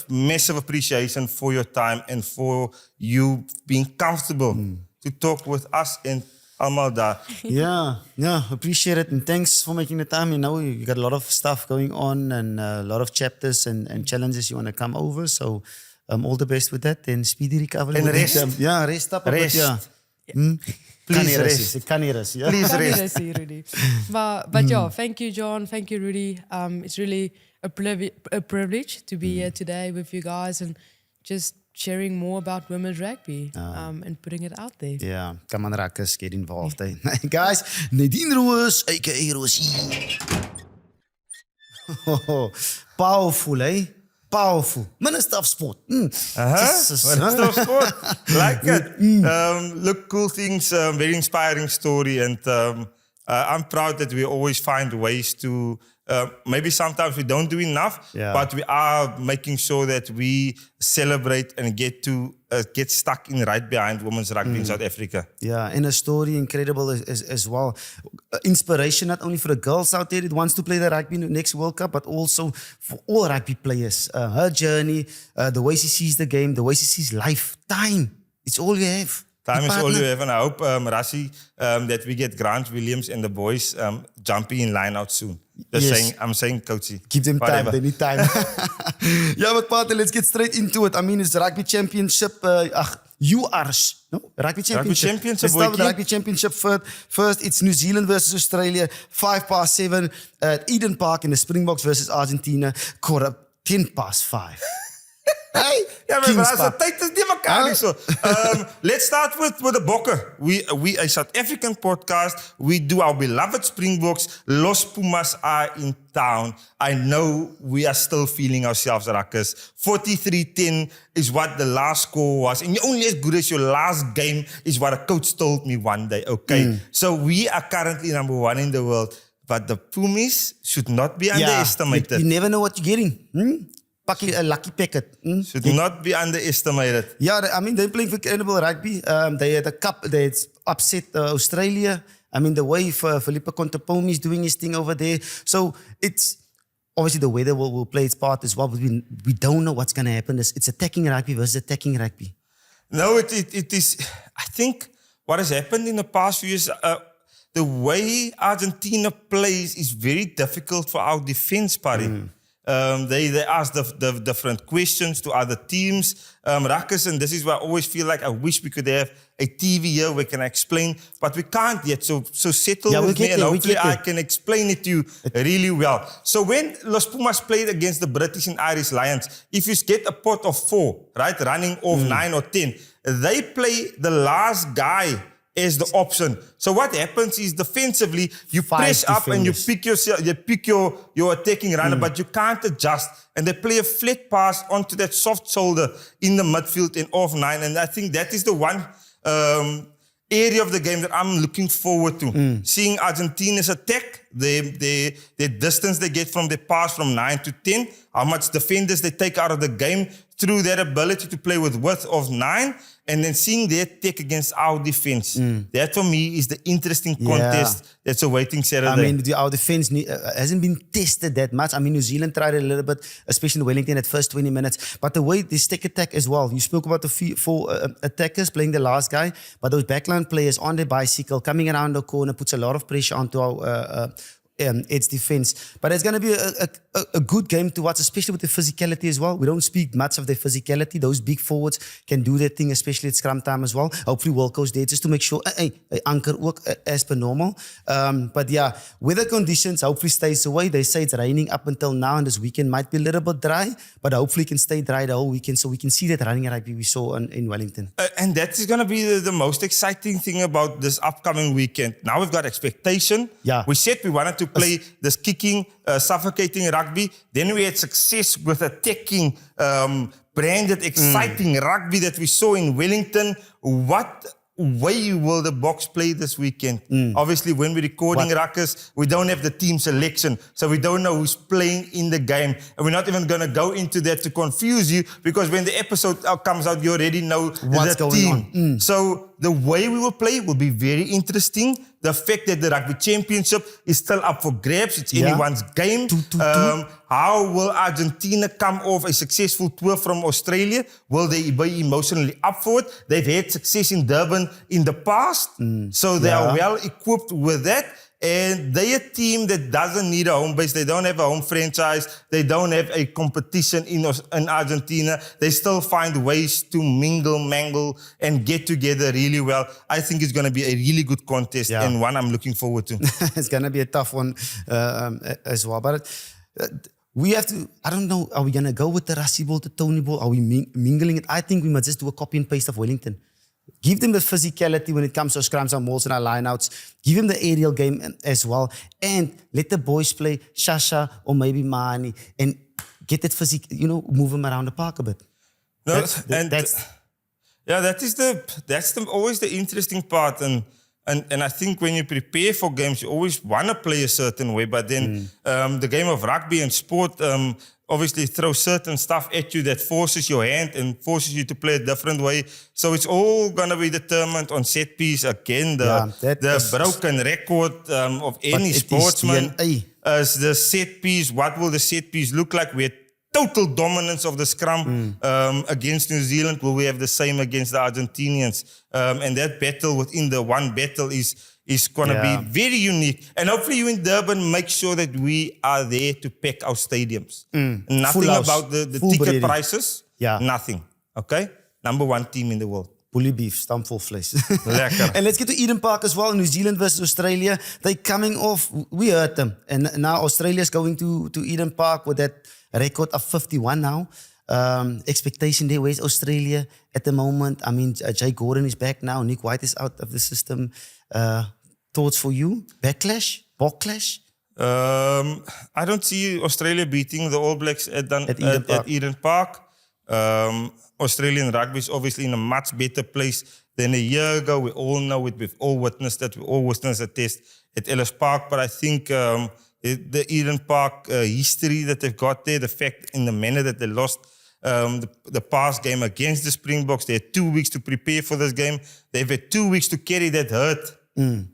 Massive appreciation for your time and for you being comfortable to talk with us and almal daar. Yeah, appreciate it. And thanks for making the time. You got a lot of stuff going on and a lot of chapters and challenges you want to come over. So all the best with that and speedy recovery. And rest. Rest up. Rest. Please rest. Please rest. Rudy. But yeah, thank you, John. Thank you, Rudy. It's really a privilege to be here today with you guys and just sharing more about women's rugby and putting it out there. Yeah, come on, Rakkers, get involved. Guys, Nadine Roos, a.k.a. Rosie. Powerful, eh? Powerful. Minister of Sport. Minister of Sport. Like it. Look, cool things, very inspiring story. And I'm proud that we always find ways to, maybe sometimes we don't do enough, but we are making sure that we celebrate and get stuck in right behind women's rugby in South Africa. Yeah, and a story incredible as well. Inspiration not only for the girls out there that wants to play the rugby in the next World Cup, but also for all rugby players. Her journey, the way she sees the game, the way she sees life, time. It's all you have. Time is all partner. you have, and I hope, Rassie, that we get Grant Williams and the boys jumping in line out soon. I'm saying, Coachy. Give them whatever. time, they need time. Yeah, but partner, let's get straight into it. I mean, it's Rugby Championship, URC, no? Rugby Championship. Championship, Let's start with the boykie. Rugby Championship first. It's New Zealand versus Australia, 7:05 at Eden Park, in the Springboks versus Argentina, 5:10. Hey, Ja, maar Kings de Park. tijd is niet elkaar niet zo. Let's start with the Bokken. We a South African podcast. We do our beloved Springboks. Los Pumas are in town. I know we are still feeling ourselves, Ruckers. 43-10 is what the last score was. And you're only as good as your last game, is what a coach told me one day. Okay, so we are currently number 1 in the world. But the Pumas should not be underestimated. You never know what you're getting. Pak je a lucky packet. Should not be underestimated. Yeah, I mean, they're playing for incredible rugby. They had a cup, they had upset Australia. I mean, the way Felipe Contepomi is doing his thing over there. So it's obviously the weather will play its part as well, but we don't know what's going to happen. It's attacking rugby versus attacking rugby. No, it is. I think what has happened in the past few years, the way Argentina plays is very difficult for our defense party. They ask the different questions to other teams. Ruckers, and this is why I always feel like I wish we could have a TV here where we can explain, but we can't yet. So settle with me, and hopefully I can explain it to you really well. So when Los Pumas played against the British and Irish Lions, if you get a pot of 4, right, running off 9 or 10, they play the last guy as the option. So what happens is defensively, you press up and you pick your attacking runner, but you can't adjust. And they play a flat pass onto that soft shoulder in the midfield and off 9. And I think that is the one area of the game that I'm looking forward to. Seeing Argentina's attack, the distance they get from the pass from 9 to 10, how much defenders they take out of the game through their ability to play with width of 9, and then seeing their attack against our defense. That for me is the interesting contest that's awaiting Saturday. I mean, our defense hasn't been tested that much. I mean, New Zealand tried it a little bit, especially in Wellington at first 20 minutes. But the way they stick attack as well, you spoke about the 4 attackers playing the last guy, but those backline players on their bicycle, coming around the corner, puts a lot of pressure onto our its defense. But it's going to be a good game to watch, especially with the physicality as well. We don't speak much of their physicality. Those big forwards can do their thing, especially at scrum time as well. Hopefully Wilco's there just to make sure, anchor work as per normal. But yeah, weather conditions hopefully stays away. They say it's raining up until now, and this weekend might be a little bit dry, but hopefully it can stay dry the whole weekend so we can see that running rugby we saw in Wellington. And that is going to be the most exciting thing about this upcoming weekend. Now we've got expectation. Yeah. We said we wanted to play this kicking, suffocating rugby. Then we had success with attacking, branded, exciting rugby that we saw in Wellington. What way will the Boks play this weekend? Obviously, when we're recording Ruckers, we don't have the team selection, so we don't know who's playing in the game. And we're not even going to go into that to confuse you, because when the episode comes out, you already know what's the going team. on. So the way we will play will be very interesting. The fact that the Rugby Championship is still up for grabs, it's anyone's game. How will Argentina come off a successful tour from Australia? Will they be emotionally up for it? They've had success in Durban in the past, so they are well equipped with that. And they're a team that doesn't need a home base. They don't have a home franchise. They don't have a competition in Argentina. They still find ways to mangle, and get together really well. I think it's going to be a really good contest and one I'm looking forward to. It's going to be a tough one as well. But we have to, I don't know, are we going to go with the Rassie ball, the Tony ball? Are we mingling it? I think we must just do a copy and paste of Wellington. Give them the physicality when it comes to scrums and mauls and our lineouts. Give them the aerial game as well. And let the boys play Shasha or maybe Mani and get that move them around the park a bit. No, that's always the interesting part. And I think when you prepare for games, you always want to play a certain way. But then the game of rugby and sport obviously throws certain stuff at you that forces your hand and forces you to play a different way. So it's all going to be determined on set piece. Again, the broken record of any sportsman is the set piece. What will the set piece look like? We had total dominance of the scrum against New Zealand? Will we have the same against the Argentinians? And that battle within the one battle is going to be very unique. And hopefully you in Durban make sure that we are there to pack our stadiums. Nothing about the ticket prices. Yeah. Nothing. Okay? Number 1 team in the world. Bully beef, stampful flesh. Lekker. And let's get to Eden Park as well. New Zealand versus Australia. They're coming off. We hurt them. And now Australia's going to Eden Park with that record of 51 now. Expectation there. Where's Australia at the moment? I mean, Jay Gordon is back now. Nick White is out of the system. Thoughts for you? Backlash? Backlash? I don't see Australia beating the All Blacks at Eden Park. Australian rugby is obviously in a much better place than a year ago. We all know it. We've all witnessed that. We all witnessed a test at Ellis Park. But I think the Eden Park history that they've got there, the fact in the manner that they lost the past game against the Springboks, they had 2 weeks to prepare for this game. They've had 2 weeks to carry that hurt.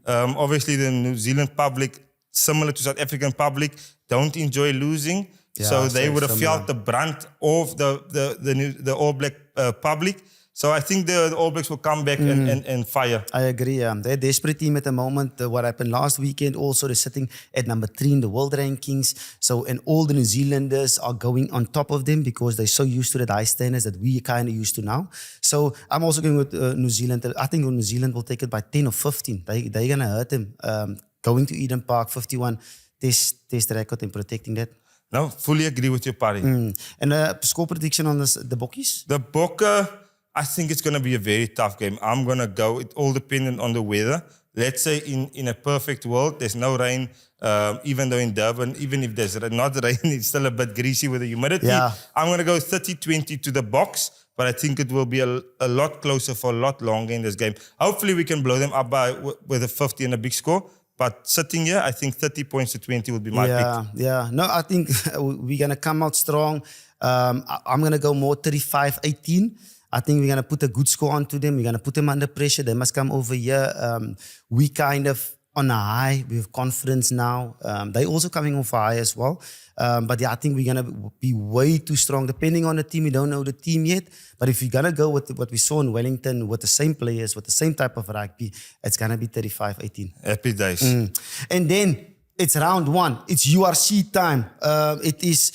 Obviously, the New Zealand public, similar to South African public, don't enjoy losing. Yeah, so they would have felt the brunt of the All Black public. So I think the All Blacks will come back and fire. I agree. They're a desperate team at the moment. What happened last weekend also, they're sitting at number 3 in the world rankings. So, and all the New Zealanders are going on top of them because they're so used to the high standards that we kind of used to now. So I'm also going with New Zealand. I think New Zealand will take it by 10 or 15. They're going to hurt them. Going to Eden Park, 51 test record and protecting that. No, fully agree with you, Parry. And score prediction on the Bokkies? The Bokke, I think it's going to be a very tough game. I'm going to go, it all dependent on the weather. Let's say in a perfect world, there's no rain, even though in Durban, even if there's not rain, it's still a bit greasy with the humidity. Yeah. I'm going to go 30-20 to the Boks, but I think it will be a lot closer for a lot longer in this game. Hopefully we can blow them up with a 50 and a big score. But sitting here, I think 30 points to 20 will be my pick. Yeah. No, I think we're going to come out strong. I'm going to go more 35-18. I think we're going to put a good score onto them. We're going to put them under pressure. They must come over here. We kind of on a high. We have confidence now. They're also coming off a high as well. But yeah, I think we're going to be way too strong. Depending on the team, we don't know the team yet. But if you're going to go with what we saw in Wellington, with the same players, with the same type of rugby, it's going to be 35-18. Happy days. And then it's round 1. It's URC time. It is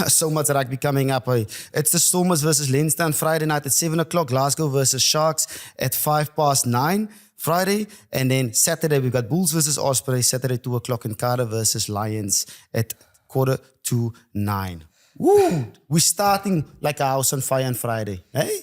so much rugby coming up. It's the Stormers versus Leinster on Friday night at 7 o'clock. Glasgow versus Sharks at 9:05. Friday, and then Saturday we've got Bulls versus Ospreys, Saturday 2 o'clock, and Carter versus Lions at 9:15. Woo! We're starting like a house on fire on Friday. Hey?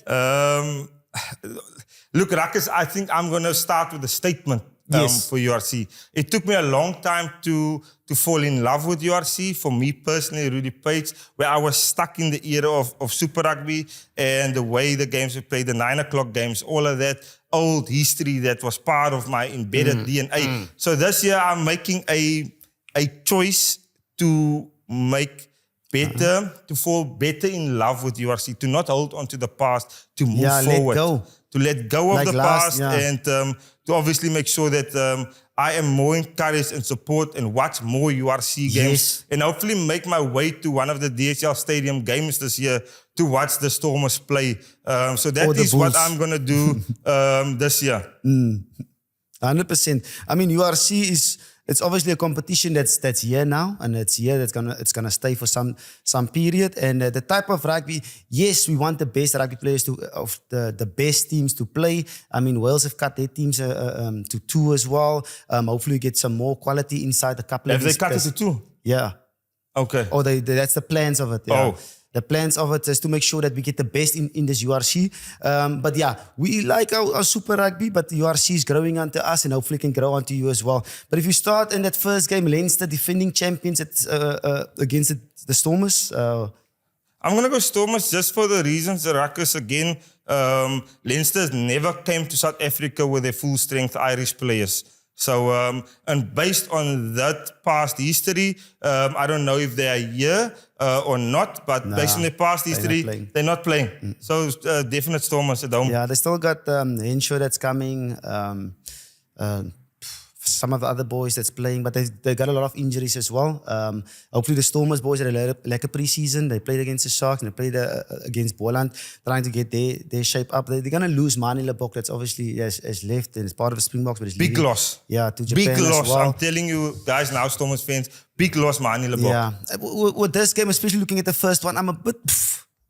Look, Ruckus, I think I'm going to start with a statement for URC. It took me a long time to fall in love with URC. For me personally, Rudy Page, where I was stuck in the era of Super Rugby and the way the games were played, the 9 o'clock games, all of that old history that was part of my embedded DNA. So this year I'm making a choice to make better, to fall better in love with URC, to not hold on to the past, to move forward. To let go of the past and to obviously make sure that I am more encouraged and support and watch more URC games and hopefully make my way to one of the DHL Stadium games this year to watch the Stormers play. So that is what I'm going to do this year. 100%. I mean, URC it's obviously a competition that's here now, and it's here it's gonna stay for some period. And the type of rugby, yes, we want the best rugby players of the best teams to play. I mean, Wales have cut their teams to 2 as well. Hopefully, we get some more quality inside a couple of. Have they cut it to 2? Yeah. Okay. Oh, that's the plans of it. Yeah. Oh. The plans of it is to make sure that we get the best in this URC. But yeah, we like our Super Rugby, but the URC is growing onto us and hopefully can grow onto you as well. But if you start in that first game, Leinster defending champions against the Stormers. I'm going to go Stormers just for the reasons, the Ruckers again. Leinster never came to South Africa with their full-strength Irish players. So, and based on that past history, I don't know if they are here or not, but based on their past history, they're not playing. So, definite Stormers at home. Yeah, they still got Henshaw that's coming. some of the other boys that's playing, but they got a lot of injuries as well. Hopefully the Stormers boys had a lekker pre-season. They played against the Sharks and they played against Boland, trying to get their shape up. They're going to lose Mani Lebok, that's obviously has left and it's part of the Springboks. But Big loss. Yeah, to Japan Big loss. as well. I'm telling you guys now, Stormers fans, big loss Mani Lebok. Yeah. With this game, especially looking at the first one, I'm a bit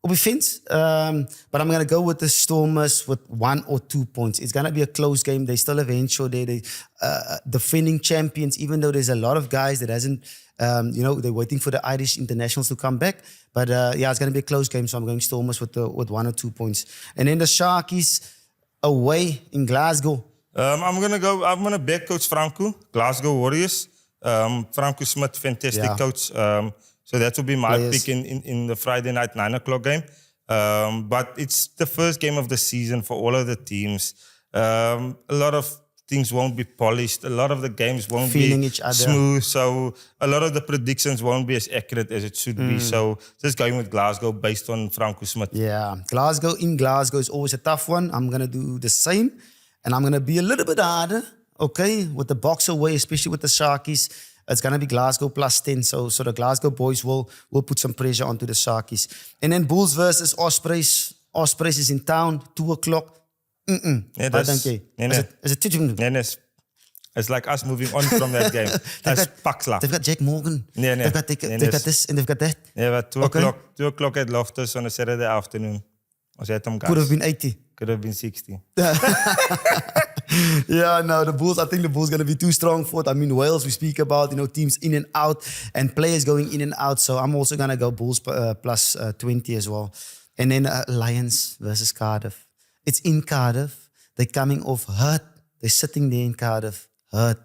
on the fence. But I'm going to go with the Stormers with 1 or 2 points. It's going to be a close game. They still have Henshaw there. They defending champions, even though there's a lot of guys that hasn't, they're waiting for the Irish internationals to come back. But it's going to be a close game. So I'm going Stormers with 1 or 2 points. And then the Sharkies away in Glasgow. I'm gonna back Coach Franco, Glasgow Warriors. Franco Smith, fantastic coach. So that will be my pick in the Friday night 9 o'clock game. But it's the first game of the season for all of the teams. A lot of things won't be polished. A lot of the games won't Feeling be each other. smooth. So a lot of the predictions won't be as accurate as it should be. So just going with Glasgow based on Franco Smith. Yeah, Glasgow is always a tough one. I'm going to do the same. And I'm going to be a little bit harder, okay, with the box away, especially with the Sharkies. It's going to be Glasgow plus 10. So the Glasgow boys will put some pressure onto the Sharkies. And then Bulls versus Ospreys. Ospreys is in town, 2 o'clock. Nee, it's like us moving on from that game. That's pakslag. They've got Jack Morgan. They've got this and they've got that. Yeah, but 2 o'clock at Loftus on a Saturday afternoon. Could have been 80. Could have been 60. Yeah, no, I think the Bulls going to be too strong for it. I mean, Wales, we speak about, teams in and out and players going in and out. So I'm also going to go Bulls plus 20 as well. And then Lions versus Cardiff. It's in Cardiff. They're coming off hurt. They're sitting there in Cardiff, hurt.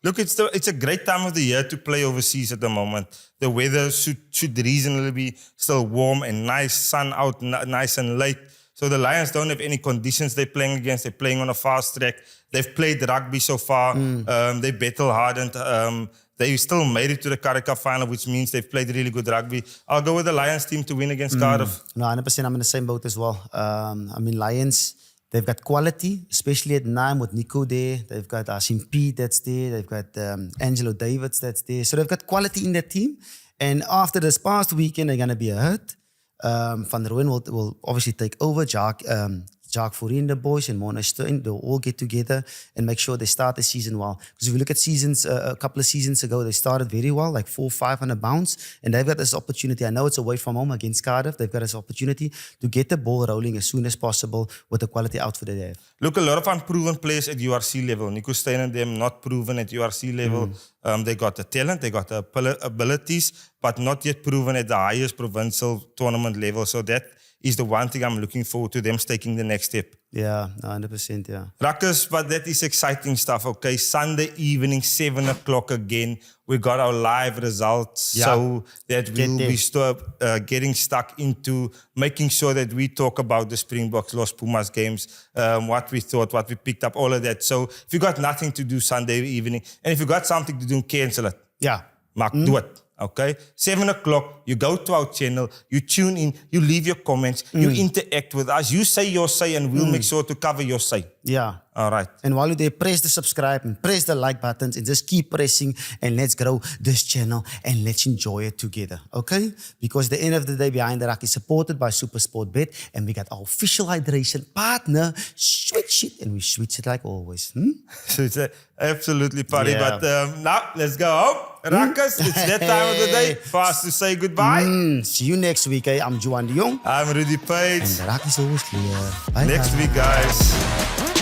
Look, it's a great time of the year to play overseas at the moment. The weather should reasonably be still warm and nice, sun out nice and late. So the Lions don't have any conditions they're playing against. They're playing on a fast track. They've played rugby so far. They battle-hardened. They still made it to the Currie Cup Final, which means they've played really good rugby. I'll go with the Lions team to win against Cardiff. No, 100%. I'm in the same boat as well. Lions, they've got quality, especially at 9 with Nico there. They've got Asim Pete that's there. They've got Angelo Davids that's there. So they've got quality in that team. And after this past weekend, they're going to be hurt. Van der Wen will obviously take over. Jacques Fourie, the boys, and Mona Steyn, they'll all get together and make sure they start the season well. Because if you look at seasons, a couple of seasons ago, they started very well, like 4-5 on a bounce. And they've got this opportunity. I know it's away from home against Cardiff. They've got this opportunity to get the ball rolling as soon as possible with the quality outfit that they have. Look, a lot of unproven players at URC level. Nico Steyn and them not proven at URC level. They got the talent, they got the abilities, but not yet proven at the highest provincial tournament level. So that is the one thing I'm looking forward to them taking the next step. Yeah, 100%, yeah. Ruckus, but that is exciting stuff, okay? Sunday evening, 7 o'clock again. We got our live results so that we'll be getting stuck into making sure that we talk about the Springboks Los Pumas games, what we thought, what we picked up, all of that. So if you got nothing to do Sunday evening, and if you got something to do, cancel it. Yeah. Do it. Okay, 7 o'clock, you go to our channel, you tune in, you leave your comments, you interact with us, you say your say, and we'll make sure to cover your say. Yeah. All right. And while you're there, press the subscribe and press the like buttons and just keep pressing and let's grow this channel and let's enjoy it together, okay? Because at the end of the day, Behind the Ruck is supported by SuperSport Bet and we got our official hydration partner, Switch It, and we switch it like always. So it's absolutely party. Yeah. But now, let's go home. Ruckus, it's that time of the day for us to say goodbye. See you next week, eh? I'm Juan de Jong. I'm Rudy Page. And the Ruck is always clear. Bye. Next week, guys.